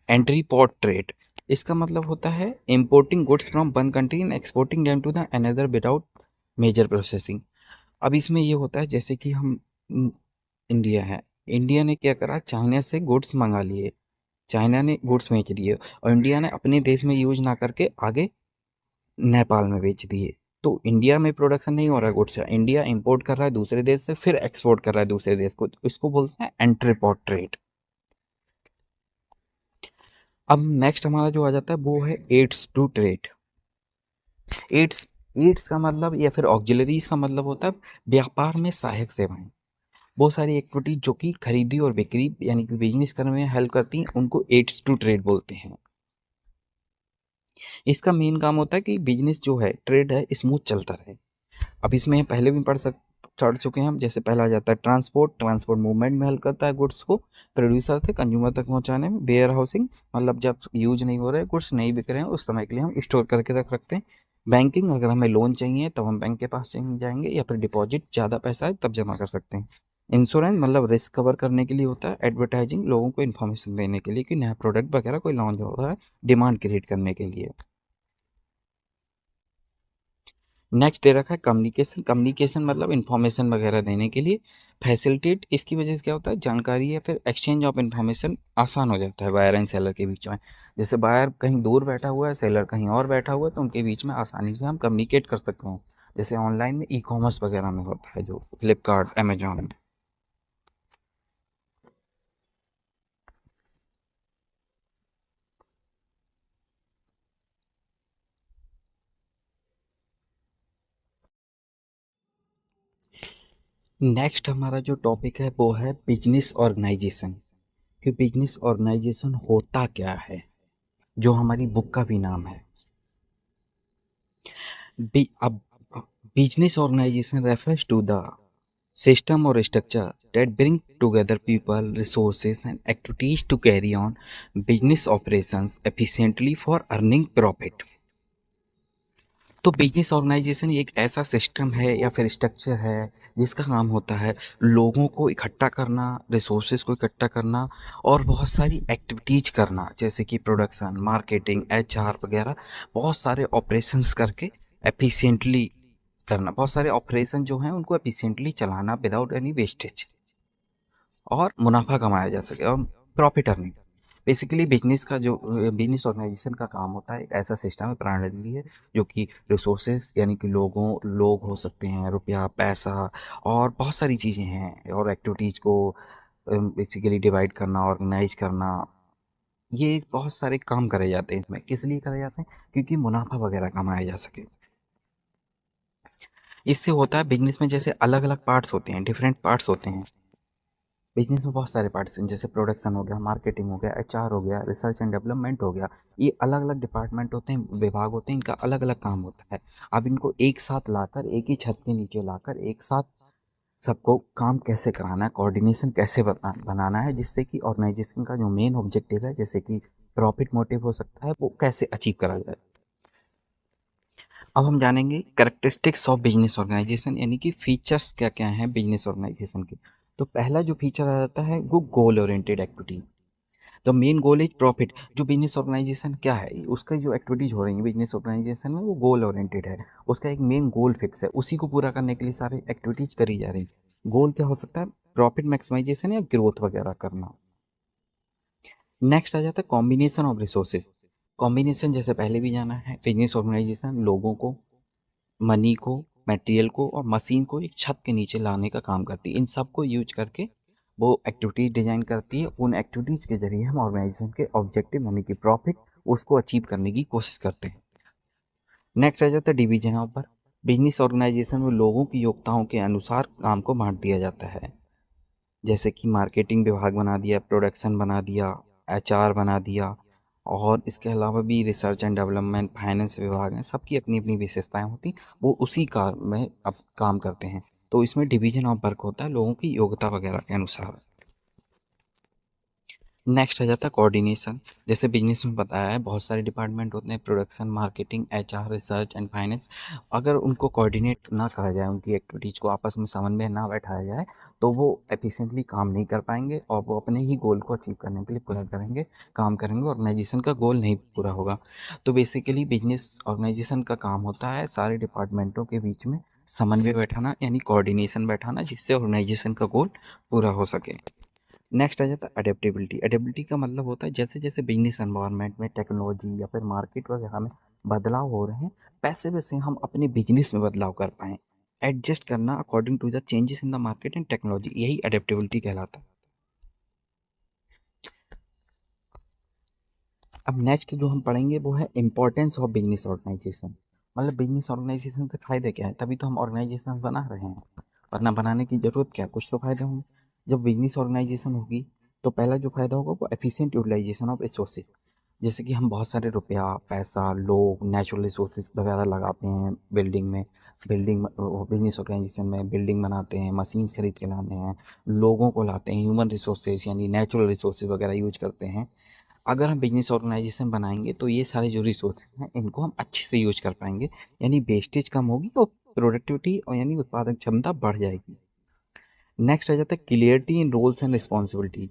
एंट्री पोर्ट ट्रेड। इसका मतलब होता है importing goods from one country and exporting them to the another without major processing. अब इसमें ये होता है जैसे कि हम इंडिया है, इंडिया ने क्या करा, चाइना से गुड्स मंगा लिए, चाइना ने गुड्स बेच दिए और इंडिया ने अपने देश में यूज ना करके आगे नेपाल में बेच दिए। तो इंडिया में प्रोडक्शन नहीं हो रहा है गुड्स का, इंडिया इंपोर्ट कर रहा है दूसरे देश से, फिर एक्सपोर्ट कर रहा है दूसरे देश को, तो इसको बोलते हैं एंट्रीपोर्ट ट्रेड। अब नेक्स्ट हमारा जो आ जाता है वो है aids to trade. Aids aids का मतलब या फिर ऑक्सिलरीज का मतलब होता है व्यापार में सहायक सेवाएं। बहुत सारी एक्टिविटी जो कि खरीदी और बिक्री यानी कि बिजनेस करने में हेल्प करती हैं, उनको एड्स टू ट्रेड बोलते हैं। इसका मेन काम होता है कि बिजनेस जो है, ट्रेड है, स्मूथ चलता रहे। अब इसमें पहले भी चढ़ चुके हैं हम। जैसे पहला आ जाता है ट्रांसपोर्ट, ट्रांसपोर्ट मूवमेंट में हेल्प करता है गुड्स को प्रोड्यूसर से कंज्यूमर तक पहुंचाने में। वेयर हाउसिंग मतलब जब यूज नहीं हो रहे, गुड्स नहीं बिक रहे हैं, उस समय के लिए हम स्टोर करके रख रखते हैं। बैंकिंग, अगर हमें लोन चाहिए तब हम बैंक के पास जाएंगे, या फिर डिपॉजिट ज़्यादा पैसा है तब जमा कर सकते हैं। इंश्योरेंस मतलब रिस्क कवर करने के लिए होता है। एडवर्टाइजिंग, लोगों को इन्फॉर्मेशन देने के लिए कि नया प्रोडक्ट वगैरह कोई लॉन्च हो रहा है, डिमांड क्रिएट करने के लिए। नेक्स्ट दे रखा है कम्युनिकेशन। कम्युनिकेशन मतलब इन्फॉर्मेशन वगैरह देने के लिए। फैसिलिटेट, इसकी वजह से क्या होता है, जानकारी या फिर एक्सचेंज ऑफ इन्फॉर्मेशन आसान हो जाता है बायर एंड सेलर के बीच में। जैसे बायर कहीं दूर बैठा हुआ है, सेलर कहीं और बैठा हुआ है, तो उनके बीच में आसानी से हम कम्युनिकेट कर सकते हैं। जैसे ऑनलाइन में ई कॉमर्स वगैरह में होता है, जो फ्लिपकार्ट, अमेजोन। नेक्स्ट हमारा जो टॉपिक है वो है बिजनेस ऑर्गेनाइजेशन। कि बिजनेस ऑर्गेनाइजेशन होता क्या है, जो हमारी बुक का भी नाम है। अब business organization refers to the system or structure that bring together people, resources, and activities to carry on business operations efficiently for earning profit। तो बिजनेस ऑर्गेनाइजेशन एक ऐसा सिस्टम है या फिर स्ट्रक्चर है जिसका काम होता है लोगों को इकट्ठा करना, रिसोर्सेज को इकट्ठा करना, और बहुत सारी एक्टिविटीज करना, जैसे कि प्रोडक्शन, मार्केटिंग, एचआर वगैरह। बहुत सारे ऑपरेशंस करके एफिशिएंटली करना, बहुत सारे ऑपरेशन जो हैं उनको एफिशिएंटली चलाना विदाउट एनी वेस्टेज, और मुनाफा कमाया जा सके और प्रॉफिट अर्निंग। बेसिकली बिजनेस का जो बिजनेस ऑर्गेनाइजेशन का काम होता है, एक ऐसा सिस्टम है, प्रणाली है, जो कि रिसोर्सेज यानी कि लोग हो सकते हैं, रुपया, पैसा, और बहुत सारी चीज़ें हैं, और एक्टिविटीज़ को बेसिकली डिवाइड करना, ऑर्गेनाइज करना। ये बहुत सारे काम करे जाते हैं इसमें। किस लिए करे जाते हैं? क्योंकि मुनाफा वगैरह कमाया जा सके। इससे होता है बिजनेस में, जैसे अलग अलग पार्ट्स होते हैं, डिफरेंट पार्ट्स होते हैं। बिजनेस में बहुत सारे पार्ट्स हैं, जैसे प्रोडक्शन हो गया, मार्केटिंग हो गया, एचआर हो गया, रिसर्च एंड डेवलपमेंट हो गया। ये अलग अलग डिपार्टमेंट होते हैं, विभाग होते हैं, इनका अलग अलग काम होता है। अब इनको एक साथ लाकर, एक ही छत के नीचे लाकर, एक साथ सबको काम कैसे कराना है, कोऑर्डिनेशन कैसे बनाना है, जिससे कि ऑर्गेनाइजेशन का जो मेन ऑब्जेक्टिव है, जैसे कि प्रॉफिट मोटिव हो सकता है, वो कैसे अचीव करा जाए। अब हम जानेंगे कैरेक्टरिस्टिक्स ऑफ बिजनेस ऑर्गेनाइजेशन, यानी कि फीचर्स क्या क्या हैं बिजनेस ऑर्गेनाइजेशन के। तो पहला जो फीचर आ जाता है वो goal oriented activity. The main goal is profit. जो बिजनेस ऑर्गेनाइजेशन क्या है, उसका जो एक्टिविटीज हो रही है बिजनेस ऑर्गेनाइजेशन में, वो गोल ओरिएंटेड है। उसका एक मेन गोल फिक्स है, उसी को पूरा करने के लिए सारी एक्टिविटीज करी जा रही। गोल क्या हो सकता है? प्रॉफिट मैक्सिमाइजेशन या ग्रोथ वगैरह करना। नेक्स्ट आ जाता है कॉम्बिनेशन ऑफ रिसोर्सेज। कॉम्बिनेशन, जैसे पहले भी जाना है, बिजनेस ऑर्गेनाइजेशन लोगों को, मनी को, मटेरियल को और मशीन को एक छत के नीचे लाने का काम करती है। इन सब को यूज करके वो एक्टिविटीज डिजाइन करती है। उन एक्टिविटीज के जरिए हम ऑर्गेनाइजेशन के ऑब्जेक्टिव यानी कि प्रॉफिट, उसको अचीव करने की कोशिश करते हैं। नेक्स्ट आ जाता है division of work. Business organization में लोगों की योग्यताओं के अनुसार काम को बांट दिया जाता है। जैसे कि मार्केटिंग विभाग बना दिया, प्रोडक्शन बना दिया, एचआर बना दिया, और इसके अलावा भी रिसर्च एंड डेवलपमेंट, फाइनेंस विभाग हैं, सबकी अपनी अपनी विशेषताएं होती, वो उसी कार में अब काम करते हैं। तो इसमें डिवीजन ऑफ वर्क होता है लोगों की योग्यता वगैरह के अनुसार। नेक्स्ट आ जाता है कोऑर्डिनेशन। जैसे बिजनेस में बताया है बहुत सारे डिपार्टमेंट होते हैं, production, marketing, HR, research and finance. अगर उनको कोऑर्डिनेट ना करा जाए, उनकी एक्टिविटीज़ को आपस में समन्वय ना बैठाया जाए, तो वो एफिशिएंटली काम नहीं कर पाएंगे, और वो अपने ही गोल को अचीव करने के लिए पूरा करेंगे, काम करेंगे, ऑर्गेनाइजेशन का गोल नहीं पूरा होगा। तो बेसिकली बिजनेस ऑर्गेनाइजेशन का काम होता है सारे डिपार्टमेंटों के बीच में समन्वय बैठाना यानी कोऑर्डिनेशन बैठाना, जिससे ऑर्गेनाइजेशन का गोल पूरा हो सके। नेक्स्ट आ जाता है अडेप्टेबिलिटी। अडेप्टेबिलिटी का मतलब होता है जैसे जैसे बिजनेस एनवायरनमेंट में टेक्नोलॉजी या फिर मार्केट वगैरह में बदलाव हो रहे हैं, वैसे वैसे हम अपने बिजनेस में बदलाव कर पाएँ। एडजस्ट करना according to the changes in the market and technology, यही अडेप्टेबिलिटी कहलाता है। अब नेक्स्ट जो हम पढ़ेंगे वो है इम्पोर्टेंस ऑफ बिजनेस ऑर्गेनाइजेशन। मतलब बिजनेस ऑर्गेनाइजेशन से फ़ायदे क्या है, तभी तो हम ऑर्गेनाइजेशन बना रहे हैं, वरना बनाने की ज़रूरत क्या है, कुछ तो फ़ायदे होंगे। जब बिजनेस ऑर्गेनाइजेशन होगी तो पहला जो फ़ायदा होगा वो एफिशिएंट यूटिलाइजेशन ऑफ रिसोर्सेज। जैसे कि हम बहुत सारे रुपया, पैसा, लोग, नेचुरल रिसोर्सेज वगैरह लगाते हैं बिल्डिंग में, बिजनेस ऑर्गेनाइजेशन में बिल्डिंग बनाते हैं, मशीन्स खरीद के लाते हैं, लोगों को लाते हैं, ह्यूमन रिसोर्सेज यानी नेचुरल रिसोर्सेज वगैरह यूज करते हैं। अगर हम बिजनेस ऑर्गेनाइजेशन बनाएंगे तो ये सारे जो रिसोर्सेज हैं इनको हम अच्छे से यूज कर पाएंगे, यानी वेस्टेज कम होगी और प्रोडक्टिविटी और यानी उत्पादक क्षमता बढ़ जाएगी। नेक्स्ट आ जाता है clarity in roles and responsibility.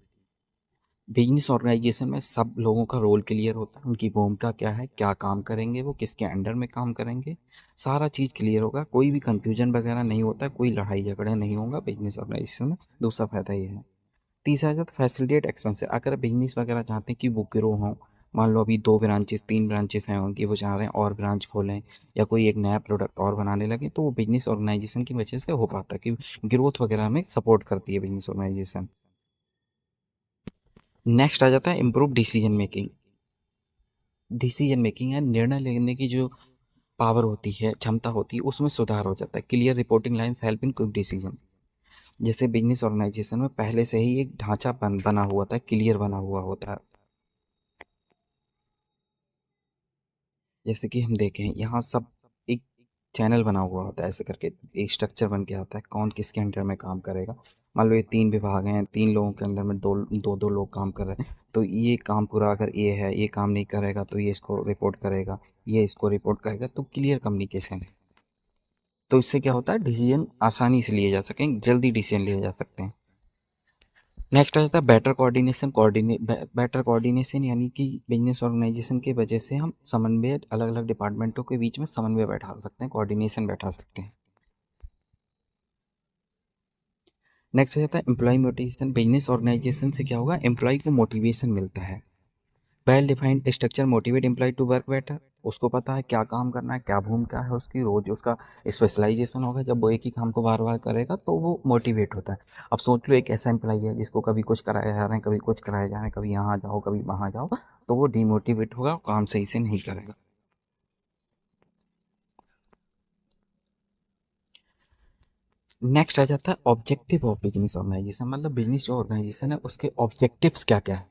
Business organization में सब लोगों का रोल क्लियर होता है, उनकी भूमिका क्या है, क्या काम करेंगे, वो किसके अंडर में काम करेंगे, सारा चीज़ क्लियर होगा, कोई भी कंफ्यूजन वगैरह नहीं होता है, कोई लड़ाई झगड़ा नहीं होगा बिजनेस ऑर्गेनाइजेशन में। दूसरा फायदा ये है। तीसरा आ जाता है फैसिलिटेट एक्सपेंसिव। अगर बिजनेस वगैरह चाहते हैं कि वो ग्रो हों, मान लो अभी 2 ब्रांचेस 3 ब्रांचेस हैं उनकी, वो चाह रहे हैं और ब्रांच खोलें या कोई एक नया प्रोडक्ट और बनाने लगे, तो वो बिजनेस ऑर्गेनाइजेशन की वजह से हो पाता है कि ग्रोथ वगैरह में सपोर्ट करती है बिजनेस ऑर्गेनाइजेशन। नेक्स्ट आ जाता है improve decision making. Decision making है निर्णय लेने की जो पावर होती है, क्षमता होती है, उसमें सुधार हो जाता है। Clear reporting lines help in quick decision. जैसे बिजनेस ऑर्गेनाइजेशन में पहले से ही एक ढांचा बना हुआ था, क्लियर बना हुआ होता है। जैसे कि हम देखें यहाँ सब एक चैनल बना हुआ होता है, ऐसे करके एक स्ट्रक्चर बन के आता है कौन किसके अंडर में काम करेगा। मान लो ये 3 विभाग हैं, 3 लोगों के अंदर में दो दो दो लोग काम कर रहे हैं, तो ये काम पूरा अगर ये है, ये काम नहीं करेगा तो ये इसको रिपोर्ट करेगा, ये इसको रिपोर्ट करेगा, तो क्लियर कम्युनिकेशन है। तो इससे क्या होता है, डिसीजन आसानी से लिए जा सकें, जल्दी डिसीजन लिए जा सकते हैं। नेक्स्ट आ जाता है बेटर कोऑर्डिनेशन। बेटर कोऑर्डिनेशन यानी कि बिजनेस ऑर्गेनाइजेशन की वजह से हम समन्वय, अलग अलग डिपार्टमेंटों के बीच में समन्वय बैठा सकते हैं, कोऑर्डिनेशन बैठा सकते हैं। नेक्स्ट आ जाता है एम्प्लॉय मोटिवेशन। बिजनेस ऑर्गेनाइजेशन से क्या होगा, एम्प्लॉय को मोटिवेशन मिलता है। Well defined structure motivate employ to work better. उसको पता है क्या काम करना है, क्या भूमिका है उसकी, रोज उसका स्पेशलाइजेशन होगा। जब वो एक ही काम को बार बार करेगा तो वो मोटिवेट होता है। अब सोच लो एक ऐसा एम्प्लॉय है जिसको कभी कुछ कराया जा रहा है, कभी कुछ कराया जा रहा है, कभी यहाँ जाओ कभी वहाँ जाओ, तो वो डिमोटिवेट होगा, काम सही से नहीं करेगा। नेक्स्ट आ जाता है ऑब्जेक्टिव ऑफ बिजनेस ऑर्गेनाइजेशन। मतलब बिजनेस जो ऑर्गेनाइजेशन है उसके ऑब्जेक्टिव्स क्या क्या है।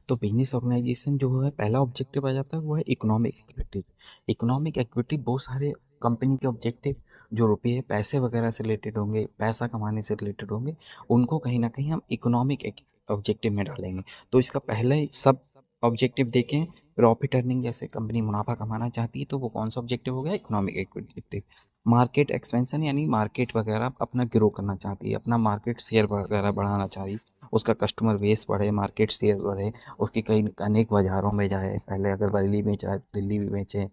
तो बिजनेस ऑर्गेनाइजेशन जो है पहला ऑब्जेक्टिव आ जाता है वो है इकोनॉमिक एक्टिविटी। इकोनॉमिक एक्टिविटी बहुत सारे कंपनी के ऑब्जेक्टिव जो रुपये पैसे वगैरह से रिलेटेड होंगे, पैसा कमाने से रिलेटेड होंगे, उनको कहीं ना कहीं हम इकोनॉमिक ऑब्जेक्टिव में डालेंगे। तो इसका पहले सब ऑब्जेक्टिव देखें, प्रॉफिट अर्निंग, जैसे कंपनी मुनाफा कमाना चाहती है तो वो कौन सा ऑब्जेक्टिव हो गया, इकोनॉमिक ऑब्जेक्टिव। मार्केट एक्सपेंशन यानी मार्केट वगैरह अपना ग्रो करना चाहती है, अपना मार्केट शेयर वगैरह बढ़ाना चाहती है, उसका कस्टमर बेस बढ़े, मार्केट शेयर बढ़े, उसकी कई अनेक बाज़ारों में जाए। पहले अगर दिल्ली बेच रहा है तो दिल्ली भी बेचे,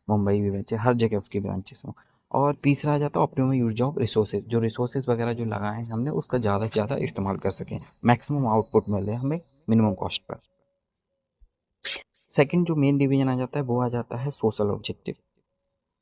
मुंबई भी बेचे, हर जगह उसकी ब्रांचेस हों। और तीसरा आ जाता है ऑप्टिमम यूज ऑफ रिसोर्सेज। जो रिसोर्सेज वगैरह जो लगाए हैं हमने उसका ज़्यादा से ज़्यादा इस्तेमाल कर सकें, मैक्सिमम आउटपुट मिले हमें मिनिमम कॉस्ट पर। सेकंड जो मेन डिवीजन आ जाता है वो आ जाता है सोशल ऑब्जेक्टिव।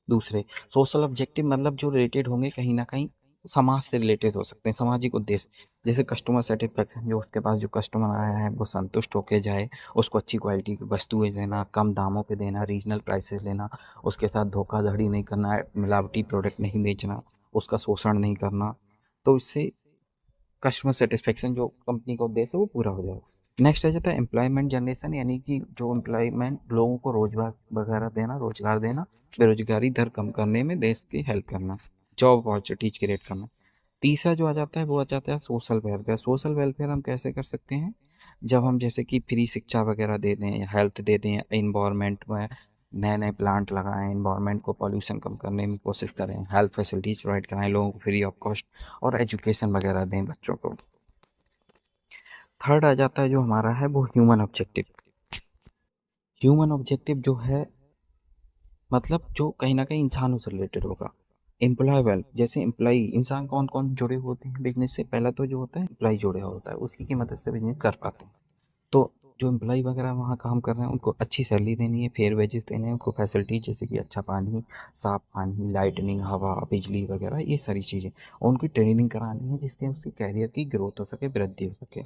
दूसरे सोशल ऑब्जेक्टिव मतलब जो रिलेटेड होंगे कहीं ना कहीं समाज से रिलेटेड हो सकते हैं, सामाजिक उद्देश्य। जैसे कस्टमर सेटिस्फेक्शन, जो उसके पास जो कस्टमर आया है वो संतुष्ट होके जाए, उसको अच्छी क्वालिटी की वस्तुएं देना, कम दामों पे देना, रीजनल प्राइसेस लेना, उसके साथ धोखाधड़ी नहीं करना, मिलावटी प्रोडक्ट नहीं बेचना, उसका शोषण नहीं करना। तो इससे कस्टमर सेटिस्फेक्शन जो कंपनी का उद्देश्य है वो पूरा हो जाएगा। नेक्स्ट आ जाता है एम्प्लॉयमेंट जनरेशन, यानी कि जो एम्प्लॉयमेंट, लोगों को रोजगार वगैरह देना, रोजगार देना, बेरोजगारी दर कम करने में देश की हेल्प करना, जॉब अपॉर्चुनिटीज क्रिएट करना। तीसरा जो आ जाता है वो आ जाता है सोशल वेलफेयर। सोशल वेलफेयर हम कैसे कर सकते हैं, जब हम जैसे कि फ्री शिक्षा वगैरह दे दें, हेल्थ दे दें, इन्वायरमेंट में नए नए प्लांट लगाएं, इन्वायरमेंट को पॉल्यूशन कम करने में कोशिश करें, हेल्थ फैसिलिटीज़ प्रोवाइड कराएं लोगों को फ्री ऑफ कॉस्ट, और एजुकेशन वगैरह दें बच्चों को। थर्ड आ जाता है जो हमारा है वो ह्यूमन ऑब्जेक्टिव। ह्यूमन ऑब्जेक्टिव जो है मतलब जो कहीं ना कहीं इंसानों से रिलेटेड होगा। एम्प्लॉयबल, जैसे एम्प्लॉई इंसान कौन कौन जुड़े होते हैं बिजनेस से, पहला तो जो होता है एम्प्लॉय जुड़े हुआ होता है, उसी की मदद से बिजनेस कर पाते हैं। तो जो एम्प्लॉय वगैरह वहाँ काम कर रहे हैं उनको अच्छी सैलरी देनी है, फेयर वेजेस देने हैं, उनको फैसिलिटी जैसे कि अच्छा पानी, साफ पानी, लाइटनिंग, हवा, बिजली वगैरह ये सारी चीज़ें, और उनकी ट्रेनिंग करानी है जिससे उसकी कैरियर की ग्रोथ हो सके, वृद्धि हो सके।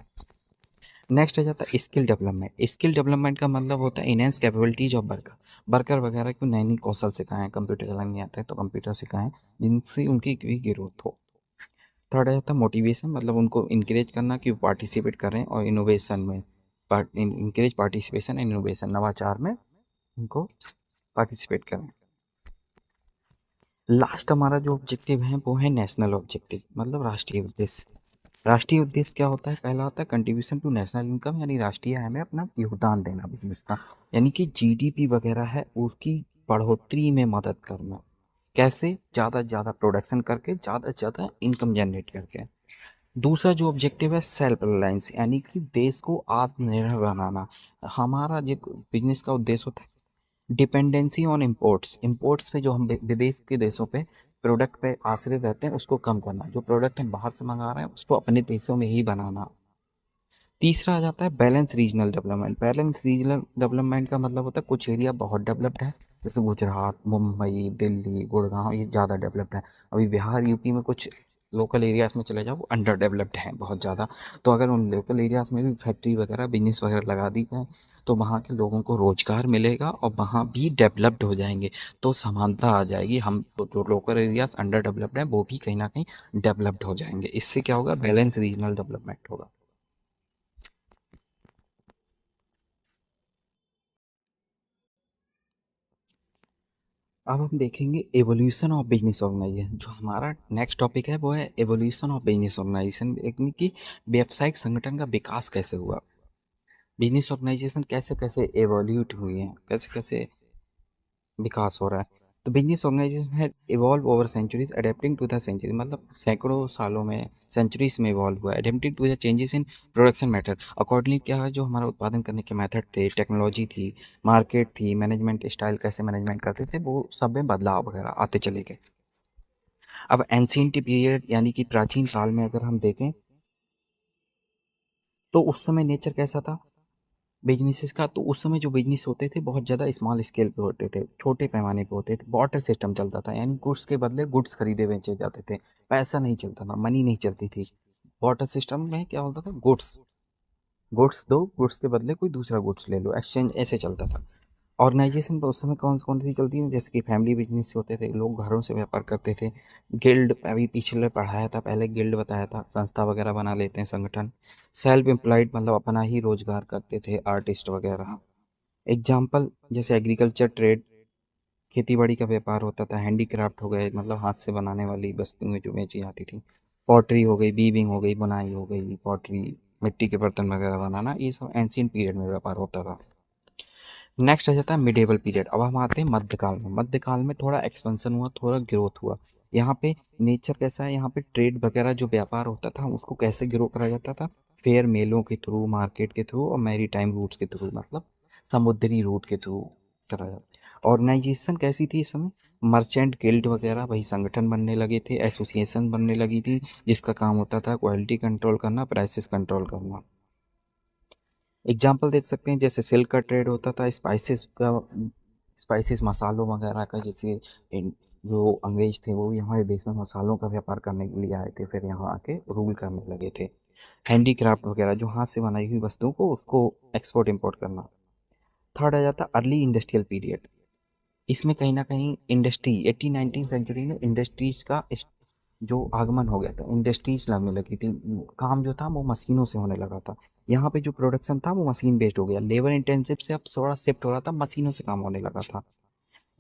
नेक्स्ट आ जाता है स्किल डेवलपमेंट। स्किल डेवलपमेंट का मतलब होता है enhance capabilities of worker, worker वगैरह को नई नई कौशल सिखाएं, कंप्यूटर चलाना नहीं आता है तो कंप्यूटर सिखाएं जिनसे उनकी भी ग्रोथ हो। थर्ड आ जाता है मोटिवेशन, मतलब उनको इंकरेज करना कि पार्टिसिपेट करें और इनोवेशन में, इंकरेज पार्टिसिपेशन एंड इनोवेशन, नवाचार में उनको पार्टिसिपेट करें। लास्ट हमारा जो ऑब्जेक्टिव है वो है नेशनल ऑब्जेक्टिव, मतलब राष्ट्रीय उद्देश्य। राष्ट्रीय उद्देश्य क्या होता है? पहला होता है कंट्रीब्यूशन टू नेशनल इनकम, यानी राष्ट्रीय आय में अपना योगदान देना बिजनेस का, यानी कि जीडीपी वगैरह है उसकी बढ़ोतरी में मदद करना। कैसे? ज़्यादा से ज़्यादा प्रोडक्शन करके, ज़्यादा से ज़्यादा इनकम जनरेट करके। दूसरा जो ऑब्जेक्टिव है सेल्फ रिलायंस, यानी कि देश को आत्मनिर्भर बनाना। हमारा जो बिजनेस का उद्देश्य होता है डिपेंडेंसी ऑन इम्पोर्ट्स, इम्पोर्ट्स पे जो हम विदेश के देशों पे प्रोडक्ट पे आश्रित रहते हैं उसको कम करना, जो प्रोडक्ट हम बाहर से मंगा रहे हैं उसको अपने देशों में ही बनाना। तीसरा आ जाता है balance regional development. Balance regional development का मतलब होता है कुछ एरिया बहुत डेवलप्ड है, जैसे गुजरात, मुंबई, दिल्ली, गुड़गांव, ये ज़्यादा डेवलप्ड है। अभी बिहार, यूपी में कुछ लोकल एरियाज़ में चले जाओ वो अंडर डेवलप्ड हैं बहुत ज़्यादा। तो अगर उन लोकल एरियाज़ में भी फैक्ट्री वगैरह, बिजनेस वगैरह लगा दी जाए तो वहाँ के लोगों को रोज़गार मिलेगा और वहाँ भी डेवलप्ड हो जाएंगे। तो समानता आ जाएगी, हम जो लोकल एरियाज़ अंडर डेवलप्ड हैं वो भी कहीं ना कहीं डेवलप्ड हो जाएंगे। इससे क्या होगा? बैलेंस रीजनल डेवलपमेंट होगा। अब हम देखेंगे एवोल्यूशन ऑफ बिजनेस ऑर्गेनाइजेशन। जो हमारा नेक्स्ट टॉपिक है वो है एवोल्यूशन ऑफ बिजनेस ऑर्गेनाइजेशन, यानी कि व्यावसायिक संगठन का विकास कैसे हुआ, बिजनेस ऑर्गेनाइजेशन कैसे कैसे एवोल्यूट हुई हैं, कैसे कैसे विकास हो रहा है। तो बिजनेस ऑर्गेनाइजेशन है evolve over centuries adapting to the century, मतलब सैकड़ों सालों में, सेंचुरीज में इवॉल्व हुआ है, adapting to the changes in production matter. Accordingly क्या है, जो हमारा उत्पादन करने के मेथड थे, टेक्नोलॉजी थी, मार्केट थी, मैनेजमेंट स्टाइल कैसे मैनेजमेंट करते थे, वो सब में बदलाव वगैरह आते चले गए। अब एंशिएंट पीरियड यानी कि प्राचीन काल में अगर हम देखें तो उस समय नेचर कैसा था बिजनेसेस का, तो उस समय जो बिजनेस होते थे बहुत ज़्यादा स्मॉल स्केल पे होते थे, छोटे पैमाने पे होते थे, बार्टर सिस्टम चलता था, यानी गुड्स के बदले गुड्स खरीदे बेचे जाते थे, पैसा नहीं चलता था, मनी नहीं चलती थी। बार्टर सिस्टम में क्या होता था, गुड्स, गुड्स दो, गुड्स के बदले कोई दूसरा गुड्स ले लो, एक्सचेंज ऐसे चलता था। ऑर्गेनाइजेशन उस समय कौन कौन सी चलती है, जैसे कि फैमिली बिजनेस होते थे, लोग घरों से व्यापार करते थे। गिल्ड, अभी पिछले पढ़ाया था, पहले गिल्ड बताया था, संस्था वगैरह बना लेते हैं संगठन। सेल्फ एम्प्लॉयड मतलब अपना ही रोजगार करते थे, आर्टिस्ट वगैरह। एग्जाम्पल जैसे एग्रीकल्चर ट्रेड, खेती बाड़ी का व्यापार होता था। हैंडीक्राफ्ट हो गए, मतलब हाथ से बनाने वाली वस्तुएं जो बेची जाती थी। पॉटरी हो गई, वीविंग हो गई, बुनाई हो गई, पॉटरी, मिट्टी के बर्तन वगैरह बनाना, ये सब एंशियंट पीरियड में व्यापार होता था। नेक्स्ट आ जाता है मिडेवल पीरियड। अब हम आते हैं मध्यकाल में। मध्यकाल में थोड़ा एक्सपेंशन हुआ, थोड़ा ग्रोथ हुआ। यहाँ पे नेचर कैसा है, यहाँ पे ट्रेड वगैरह जो व्यापार होता था उसको कैसे ग्रो करा जाता था, फेयर मेलों के थ्रू, मार्केट के थ्रू और मैरी टाइम रूट्स के थ्रू, मतलब समुद्री रूट के थ्रू करा जाता। ऑर्गेनाइजेशन कैसी थी इस समय? मर्चेंट गिल्ड वगैरह वही संगठन बनने लगे थे, एसोसिएशन बनने लगी थी, जिसका काम होता था क्वालिटी कंट्रोल करना, प्राइसेस कंट्रोल करना। एग्जाम्पल देख सकते हैं, जैसे सिल्क का ट्रेड होता था, स्पाइसेस का, स्पाइसेस मसालों वगैरह का, जैसे जो अंग्रेज थे वो भी हमारे देश में मसालों का व्यापार करने के लिए आए थे, फिर यहाँ आके रूल करने लगे थे। हैंडीक्राफ्ट वगैरह जो हाथ से बनाई हुई वस्तुओं को उसको एक्सपोर्ट इंपोर्ट करना। थर्ड आ जाता अर्ली इंडस्ट्रियल पीरियड। इसमें कहीं ना कहीं इंडस्ट्री, 18 19 सेंचुरी में इंडस्ट्रीज का जो आगमन हो गया था, इंडस्ट्रीज लगने लगी थी, काम जो था वो मशीनों से होने लगा था। यहाँ पे जो प्रोडक्शन था वो मशीन बेस्ड हो गया, लेबर इंटेंसिव से अब थोड़ा शिफ्ट हो रहा था, मशीनों से काम होने लगा था।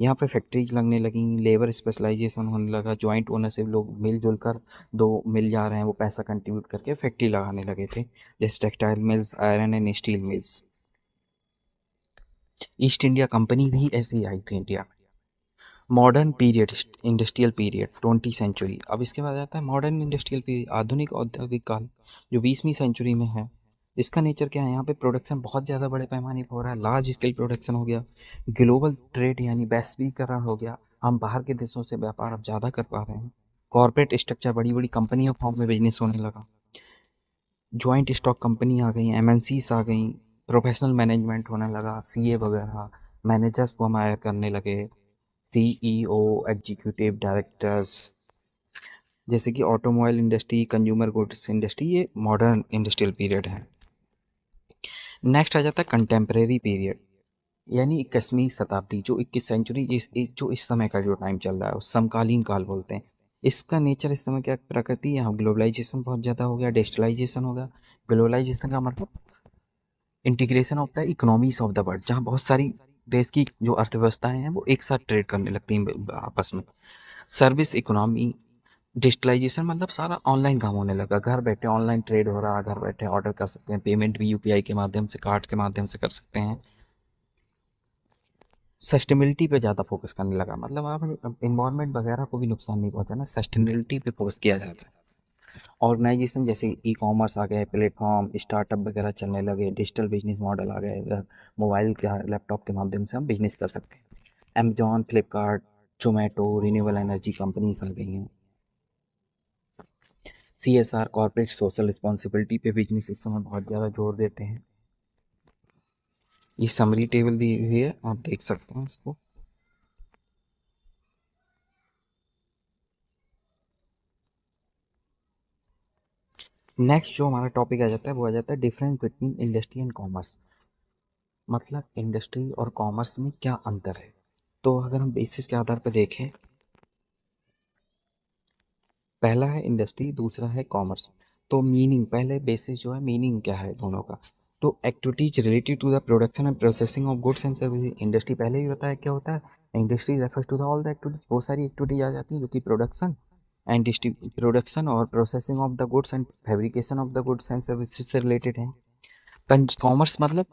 यहाँ पे फैक्ट्रीज लगने लगी, लेबर स्पेशलाइजेशन होने लगा, जॉइंट ओनरशिप, लोग मिलजुल कर, दो मिल जा रहे हैं वो पैसा कंट्रीब्यूट करके फैक्ट्री लगाने लगे थे, जैसे textile mills, iron and steel mills. East India company भी ऐसे ही आई थी इंडिया में। Modern period, industrial period 20 century. अब इसके बाद आता है मॉडर्न इंडस्ट्रियल पीरियड, आधुनिक औद्योगिक काल, जो 20वीं सेंचुरी में है। इसका नेचर क्या है, यहाँ पे प्रोडक्शन बहुत ज़्यादा बड़े पैमाने पर हो रहा है, लार्ज स्केल प्रोडक्शन हो गया, ग्लोबल ट्रेड यानी वैश्वीकरण हो गया, हम बाहर के देशों से व्यापार अब ज़्यादा कर पा रहे हैं, कॉर्पोरेट स्ट्रक्चर, बड़ी बड़ी कंपनियों फॉर्म में बिजनेस होने लगा, जॉइंट स्टॉक कंपनी आ गई, एमएनसीज आ गई, प्रोफेशनल मैनेजमेंट होने लगा, सीए वगैरह, मैनेजर्स को हम हायर करने लगे, सीईओ, एग्जीक्यूटिव डायरेक्टर्स, जैसे कि automobile industry, consumer goods industry, ये मॉडर्न इंडस्ट्रियल पीरियड है। नेक्स्ट आ जाता है कंटेम्प्रेरी पीरियड, यानी 21वीं शताब्दी, जो 21 सेंचुरी, जो इस समय का जो टाइम चल रहा है उस समकालीन काल बोलते हैं। इसका नेचर इस समय क्या प्रकृति है, यहाँ ग्लोबलाइजेशन बहुत ज़्यादा हो गया, डिजिटलाइजेशन हो गया। ग्लोबलाइजेशन का मतलब integration of the economies of the world, जहाँ बहुत सारी देश की जो अर्थव्यवस्थाएं हैं वो एक साथ ट्रेड करने लगती हैं आपस में। सर्विस इकोनॉमी, डिजिटलाइजेशन मतलब सारा ऑनलाइन काम होने लगा, घर बैठे ऑनलाइन ट्रेड हो रहा, घर बैठे ऑर्डर कर सकते हैं, पेमेंट भी यूपीआई के माध्यम से, कार्ड के माध्यम से कर सकते हैं। सस्टेनेबिलिटी पे ज़्यादा फोकस करने लगा, मतलब आप इन्वायरमेंट वगैरह को भी नुकसान नहीं पहुंचाना, सस्टेनेबिलिटी पे फोकस किया जाता है। ऑर्गेनाइजेशन जैसे ई कॉमर्स आ गए, प्लेटफॉर्म स्टार्टअप वगैरह चलने लगे, डिजिटल बिजनेस मॉडल आ गए, मोबाइल के लैपटॉप के माध्यम से हम बिजनेस कर सकते हैं। Amazon, Flipkart, Zomato, renewable energy companies आ गई हैं। CSR, कॉर्पोरेट सोशल रिस्पॉन्सिबिलिटी पे बिजनेस इस समय बहुत ज़्यादा जोर देते हैं। ये समरी टेबल दी हुई है, आप देख सकते हैं इसको। नेक्स्ट जो हमारा टॉपिक आ जाता है वो आ जाता है difference between industry and commerce, मतलब इंडस्ट्री और कॉमर्स में क्या अंतर है। तो अगर हम बेसिस के आधार पर देखें, पहला है इंडस्ट्री, दूसरा है कॉमर्स। तो मीनिंग, पहले बेसिस जो है मीनिंग क्या है दोनों का, तो activities related to the production and processing of goods and services. Industry पहले ही बताया क्या होता है, industry refers to the all the activities, बहुत सारी एक्टिविटीज आ जाती हैं जो कि प्रोडक्शन और processing of the goods and fabrication of the goods and services से रिलेटेड हैं। कॉमर्स मतलब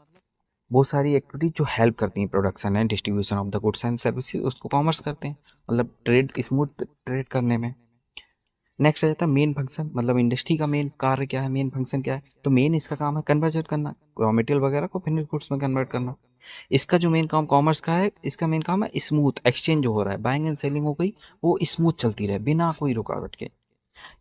बहुत सारी एक्टिविटीज जो हेल्प करती हैं production and distribution of the goods and services, उसको कॉमर्स करते हैं, मतलब ट्रेड, स्मूथ ट्रेड करने में। नेक्स्ट आ जाता है मेन फंक्शन, मतलब इंडस्ट्री का मेन कार्य क्या है, मेन फंक्शन क्या है। तो मेन इसका काम है कन्वर्ट करना, रॉ मटेरियल वगैरह को फिनिश गुड्स में कन्वर्ट करना। इसका जो मेन काम कॉमर्स का है, इसका मेन काम है स्मूथ एक्सचेंज जो हो रहा है, बाइंग एंड सेलिंग हो गई, वो स्मूथ चलती रहे बिना कोई रुकावट के।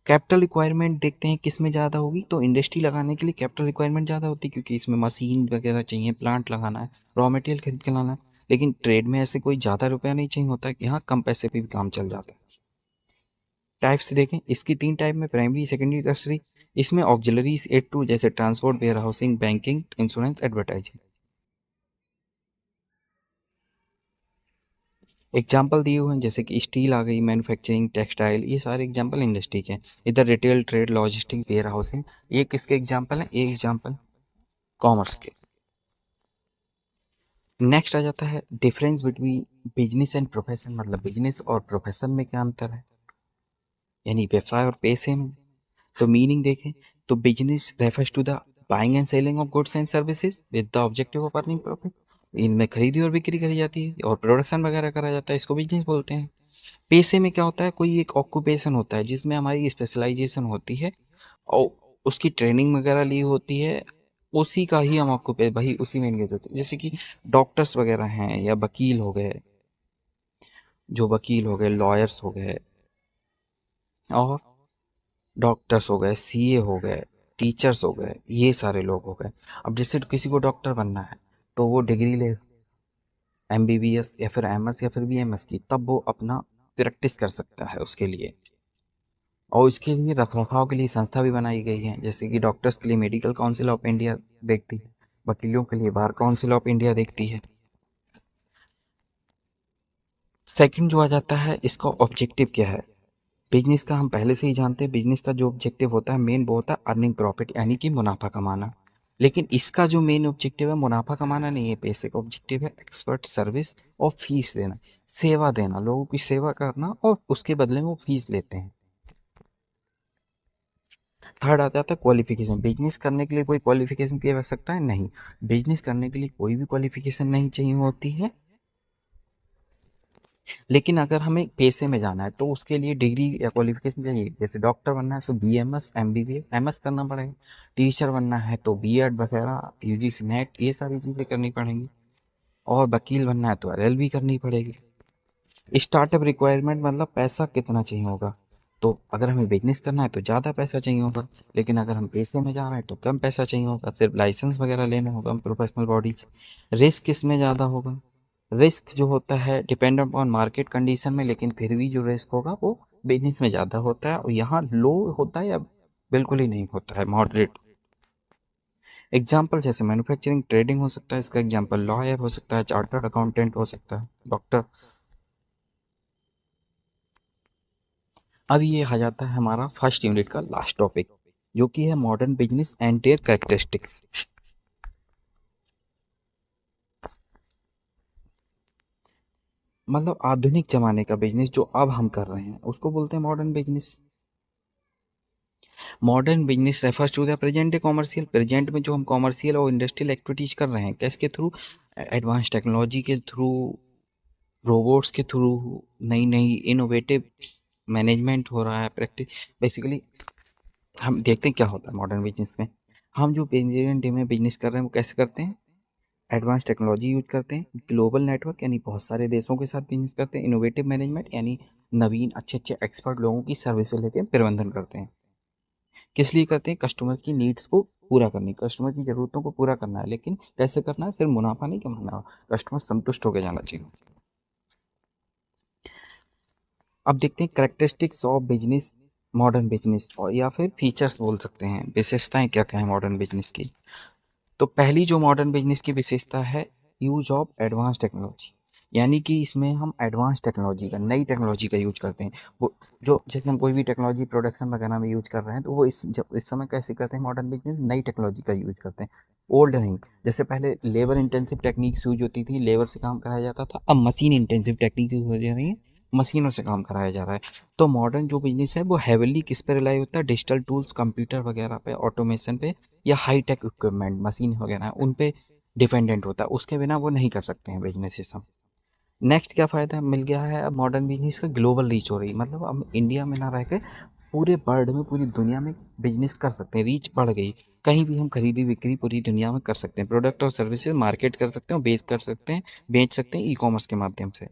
कैपिटल रिक्वायरमेंट देखते हैं किस में ज़्यादा होगी, तो इंडस्ट्री लगाने के लिए कैपिटल रिक्वायरमेंट ज़्यादा होती है, क्योंकि इसमें मशीन वगैरह चाहिए, प्लांट लगाना है, रॉ मटेरियल खरीद के लाना है। लेकिन ट्रेड में ऐसे कोई ज़्यादा रुपया नहीं चाहिए होता है, यहाँ कम पैसे पे भी काम चल जाता है। टाइप्स देखें इसकी, 3 टाइप में, प्राइमरी, सेकेंडरी, टर्सरी। इसमें ऑक्सिलरीज एड टू, जैसे transport, warehousing, banking, insurance, advertising. Example दिए हुए हैं जैसे कि स्टील आ गई, मैन्युफैक्चरिंग, टेक्सटाइल, ये सारे एग्जाम्पल इंडस्ट्री के हैं। इधर retail, trade, logistic, warehousing, ये किसके एग्जाम्पल हैं, एक एग्जाम्पल कॉमर्स के। नेक्स्ट आ जाता है difference between business and profession, मतलब बिजनेस और प्रोफेशन में क्या अंतर है, यानी व्यवसाय और पेशे में। तो मीनिंग देखें, तो business refers to the buying and selling of goods and services with the objective of earning profit, इनमें खरीदी और बिक्री करी जाती है और प्रोडक्शन वगैरह करा जाता है, इसको बिजनेस बोलते हैं। पेशे में क्या होता है, कोई एक ऑक्यूपेशन होता है जिसमें हमारी स्पेशलाइजेशन होती है और उसकी ट्रेनिंग वगैरह ली होती है, उसी का ही हम ऑक्यूपे वही उसी में एंगेज होते हैं। जैसे कि डॉक्टर्स वगैरह हैं, या वकील हो गए, जो वकील हो गए, लॉयर्स हो गए, और डॉक्टर्स हो गए, सीए हो गए, टीचर्स हो गए, ये सारे लोग हो गए। अब जैसे किसी को डॉक्टर बनना है तो वो डिग्री ले, एमबीबीएस या फिर एमएस या फिर बीएमएस की, तब वो अपना प्रैक्टिस कर सकता है उसके लिए। और इसके लिए रख रखाव के लिए संस्था भी बनाई गई है, जैसे कि डॉक्टर्स के लिए मेडिकल काउंसिल ऑफ इंडिया देखती है, वकीलों के लिए बार काउंसिल ऑफ इंडिया देखती है। सेकंड जो आ जाता है, इसका ऑब्जेक्टिव क्या है। बिजनेस का हम पहले से ही जानते हैं, बिजनेस का जो ऑब्जेक्टिव होता है मेन, वो होता है अर्निंग प्रॉफिट, यानी कि मुनाफा कमाना। लेकिन इसका जो मेन ऑब्जेक्टिव है मुनाफा कमाना नहीं है, पैसे का ऑब्जेक्टिव है एक्सपर्ट सर्विस और फीस देना, सेवा देना, लोगों की सेवा करना, और उसके बदले में वो फीस लेते हैं। थर्ड आ जाता है क्वालिफिकेशन, बिजनेस करने के लिए कोई क्वालिफिकेशन की आवश्यकता है नहीं, बिजनेस करने के लिए कोई भी क्वालिफिकेशन नहीं चाहिए होती है। लेकिन अगर हमें पैसे में जाना है तो उसके लिए डिग्री या क्वालिफिकेशन चाहिए। जैसे डॉक्टर बनना है तो बीएमएस, एमबीबीएस, एमएस करना पड़ेगा। टीचर बनना है तो बीएड वगैरह, यूजीसी नेट, ये सारी चीज़ें करनी पड़ेंगी। और वकील बनना है तो एलएलबी करनी पड़ेगी। स्टार्टअप रिक्वायरमेंट मतलब पैसा कितना चाहिए होगा। तो अगर हमें बिजनेस करना है तो ज़्यादा पैसा चाहिए होगा, लेकिन अगर हम पैसे में जा रहे हैं तो कम पैसा चाहिए होगा, सिर्फ लाइसेंस वगैरह लेना होगा प्रोफेशनल बॉडीज। रिस्क किसमें ज़्यादा होगा? रिस्क जो होता है डिपेंड अपॉन मार्केट कंडीशन में, लेकिन फिर भी जो रिस्क होगा वो बिजनेस में ज़्यादा होता है, और यहाँ लो होता है या बिल्कुल ही नहीं होता है, मॉडरेट। एग्जाम्पल जैसे मैन्युफैक्चरिंग, ट्रेडिंग हो सकता है इसका एग्जाम्पल, लॉयर हो सकता है, चार्टर्ड अकाउंटेंट हो सकता है, डॉक्टर। अब ये आ जाता है हमारा फर्स्ट यूनिट का लास्ट टॉपिक, जो कि है modern business and there characteristics. मतलब आधुनिक जमाने का बिजनेस जो अब हम कर रहे हैं उसको बोलते हैं modern business. Modern business refers to the present day commercial, present में जो हम कॉमर्शियल और इंडस्ट्रियल एक्टिविटीज कर रहे हैं, किसके थ्रू? एडवांस टेक्नोलॉजी के थ्रू, रोबोट्स के थ्रू, नई नई इनोवेटिव मैनेजमेंट हो रहा है, प्रैक्टिस। बेसिकली हम देखते हैं क्या होता है मॉडर्न बिजनेस में। हम जो प्रेजेंट डे में बिजनेस कर रहे हैं वो कैसे करते हैं? एडवांस टेक्नोलॉजी यूज करते हैं, ग्लोबल नेटवर्क यानी बहुत सारे देशों के साथ बिजनेस करते हैं, इनोवेटिव मैनेजमेंट यानी नवीन अच्छे अच्छे एक्सपर्ट लोगों की सर्विस से लेकर प्रबंधन करते हैं। किस लिए करते हैं? कस्टमर की नीड्स को पूरा करने, कस्टमर की ज़रूरतों को पूरा करना है, लेकिन कैसे करना है? सिर्फ मुनाफा नहीं कमाना, कस्टमर संतुष्ट होकर जाना चाहिए। अब देखते हैं characteristics of business, modern business, और या फिर फीचर्स बोल सकते हैं, विशेषताएं क्या क्या है मॉडर्न बिजनेस की। तो पहली जो मॉडर्न बिजनेस की विशेषता है, यूज ऑफ एडवांस टेक्नोलॉजी, यानी कि इसमें हम एडवांस टेक्नोलॉजी का, नई टेक्नोलॉजी का यूज करते हैं। वो जो जैसे हम कोई भी टेक्नोलॉजी प्रोडक्शन वगैरह में यूज कर रहे हैं तो वो इस जब इस समय कैसे करते हैं मॉडर्न बिजनेस, नई टेक्नोलॉजी का यूज करते हैं, ओल्ड नहीं। जैसे पहले लेबर इंटेंसिव टेक्निक्स यूज होती थी, लेबर से काम कराया जाता था, अब मशीन इंटेंसिव टेक्निक यूज हो जा रही है, मशीनों से काम कराया जा रहा है। तो मॉडर्न जो बिजनेस है वो हैविली किस पे रिलाई होता है? डिजिटल टूल्स, कंप्यूटर वगैरह पे, ऑटोमेशन पे, या हाई टेक इक्विपमेंट, मशीन वगैरह उन पे डिपेंडेंट होता है। उसके बिना वो नहीं कर सकते हैं बिजनेस हम। नेक्स्ट क्या फ़ायदा मिल गया है अब मॉडर्न बिजनेस का? ग्लोबल रीच हो रही, मतलब हम इंडिया में ना रह के पूरे वर्ल्ड में, पूरी दुनिया में बिजनेस कर सकते हैं, रीच बढ़ गई। कहीं भी हम खरीदी बिक्री पूरी दुनिया में कर सकते हैं, प्रोडक्ट और सर्विसेज मार्केट कर सकते हैं, बेच सकते हैं ई कॉमर्स के माध्यम से।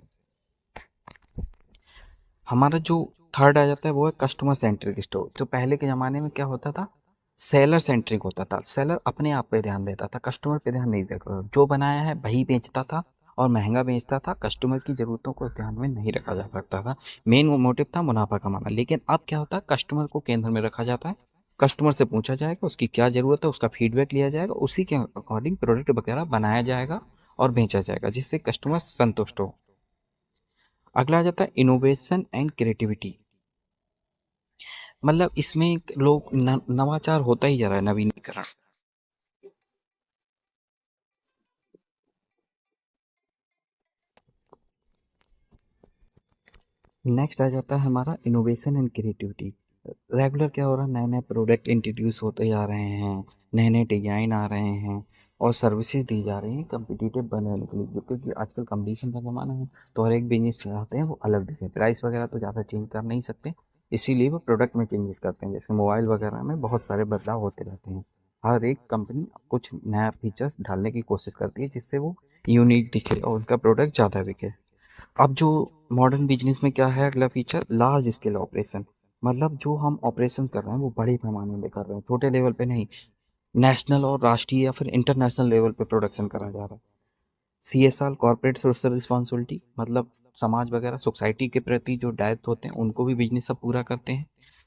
हमारा जो थर्ड आ जाता है वो है कस्टमर सेंट्रिक स्टोर। तो पहले के ज़माने में क्या होता था? सेलर सेंट्रिक होता था, सेलर अपने आप पे ध्यान देता था, कस्टमर पे ध्यान नहीं देता था, जो बनाया है वही बेचता था और महंगा बेचता था, कस्टमर की ज़रूरतों को ध्यान में नहीं रखा जा सकता था। मेन वो मोटिव था मुनाफा कमाना। लेकिन अब क्या होता है? कस्टमर को केंद्र में रखा जाता है, कस्टमर से पूछा जाएगा उसकी क्या ज़रूरत है, उसका फीडबैक लिया जाएगा, उसी के अकॉर्डिंग प्रोडक्ट वगैरह बनाया जाएगा और बेचा जाएगा, जिससे कस्टमर संतुष्ट हो। अगला आ जाता है इनोवेशन एंड क्रिएटिविटी। मतलब इसमें लोग नवाचार होता ही जा रहा है, नवीनीकरण। नेक्स्ट आ जाता है हमारा इनोवेशन एंड क्रिएटिविटी। रेगुलर क्या हो रहा है? नए नए प्रोडक्ट इंट्रोड्यूस होते जा रहे हैं, नए नए डिजाइन आ रहे हैं, और सर्विसेज दी जा रही हैं कम्पिटिटिव बनने के लिए, जो क्योंकि आजकल कंपटीशन का ज़माना है। तो हर एक बिजनेस चाहते हैं वो अलग दिखे, प्राइस वगैरह तो ज़्यादा चेंज कर नहीं सकते, इसीलिए वो प्रोडक्ट में चेंजेस करते हैं। जैसे मोबाइल वगैरह में बहुत सारे बदलाव होते रहते हैं, हर एक कंपनी कुछ नया फीचर्स डालने की कोशिश करती है जिससे वो यूनिक दिखे और उनका प्रोडक्ट ज़्यादा बिके। अब जो मॉडर्न बिजनेस में क्या है अगला फीचर? Large scale operation. मतलब जो हम ऑपरेशंस कर रहे हैं वो बड़े पैमाने में कर रहे हैं, छोटे लेवल पे नहीं। नेशनल और राष्ट्रीय या फिर इंटरनेशनल लेवल पे प्रोडक्शन करा जा रहा है। CSR, कॉर्पोरेट सोशल रिस्पॉन्सिबिलिटी, मतलब समाज वगैरह, सोसाइटी के प्रति जो दायित्व होते हैं उनको भी बिजनेस सब पूरा करते हैं।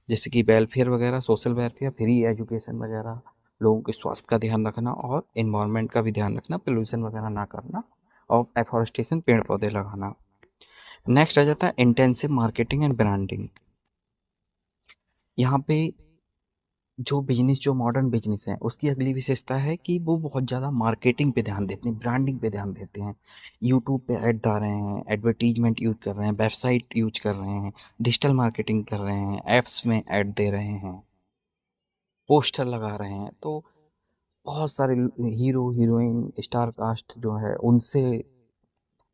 जैसे कि वेलफेयर वगैरह, सोशल वेलफेयर, फ्री एजुकेशन वगैरह, लोगों के स्वास्थ्य का ध्यान रखना और इन्वायरमेंट का भी ध्यान रखना, पोल्यूशन वगैरह ना करना, और एफॉरेस्टेशन, पेड़ पौधे लगाना। नेक्स्ट आ जाता है इंटेंसिव मार्केटिंग एंड ब्रांडिंग। यहाँ पे जो बिजनेस, जो मॉडर्न बिजनेस है उसकी अगली विशेषता है कि वो बहुत ज़्यादा मार्केटिंग पे ध्यान देते हैं, ब्रांडिंग पे ध्यान देते हैं। यूट्यूब पे ऐड डाल रहे हैं, एडवर्टीजमेंट यूज कर रहे हैं, वेबसाइट यूज कर रहे हैं, डिजिटल मार्केटिंग कर रहे हैं, ऐप्स में ऐड दे रहे हैं, पोस्टर लगा रहे हैं। तो बहुत सारे हीरो हीरोइन स्टार कास्ट जो है उनसे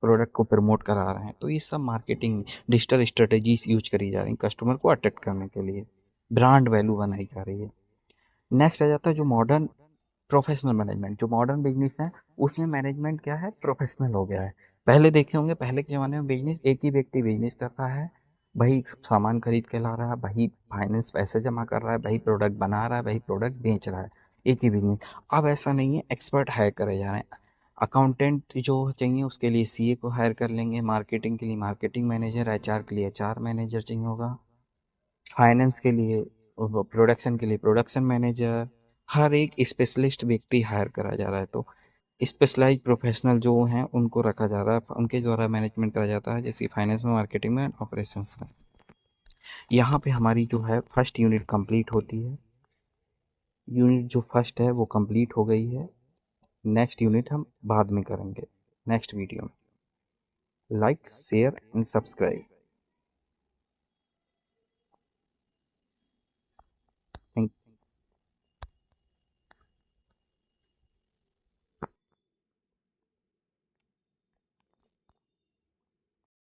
प्रोडक्ट को प्रमोट करा रहे हैं। तो ये सब मार्केटिंग डिजिटल स्ट्रेटेजीज यूज करी जा रही हैं कस्टमर को अट्रैक्ट करने के लिए, ब्रांड वैल्यू बनाई जा रही है। नेक्स्ट आ जाता है जो मॉडर्न प्रोफेशनल मैनेजमेंट। जो मॉडर्न बिजनेस है उसमें मैनेजमेंट क्या है, प्रोफेशनल हो गया है। पहले देखे होंगे, पहले के ज़माने में बिजनेस एक ही व्यक्ति बिजनेस कर रहा है, वही सामान खरीद के ला रहा है, वही फाइनेंस पैसे जमा कर रहा है, वही प्रोडक्ट बना रहा है, वही प्रोडक्ट बेच रहा है, एक ही बिजनेस। अब ऐसा नहीं है, एक्सपर्ट हायर करे जा रहे हैं। अकाउंटेंट जो चाहिए उसके लिए सीए को हायर कर लेंगे, मार्केटिंग के लिए मार्केटिंग मैनेजर, एचआर के लिए एचआर मैनेजर चाहिए होगा, फाइनेंस के लिए, प्रोडक्शन के लिए प्रोडक्शन मैनेजर, हर एक स्पेशलिस्ट व्यक्ति हायर करा जा रहा है। तो स्पेशलाइज प्रोफेशनल जो हैं उनको रखा जा रहा है, उनके द्वारा मैनेजमेंट करा जाता है, जैसे फाइनेंस में, मार्केटिंग में, ऑपरेशंस में। यहाँ पे हमारी जो है फर्स्ट यूनिट कंप्लीट होती है। यूनिट जो फर्स्ट है वो कंप्लीट हो गई है। नेक्स्ट यूनिट हम बाद में करेंगे नेक्स्ट वीडियो में। Like, share and subscribe.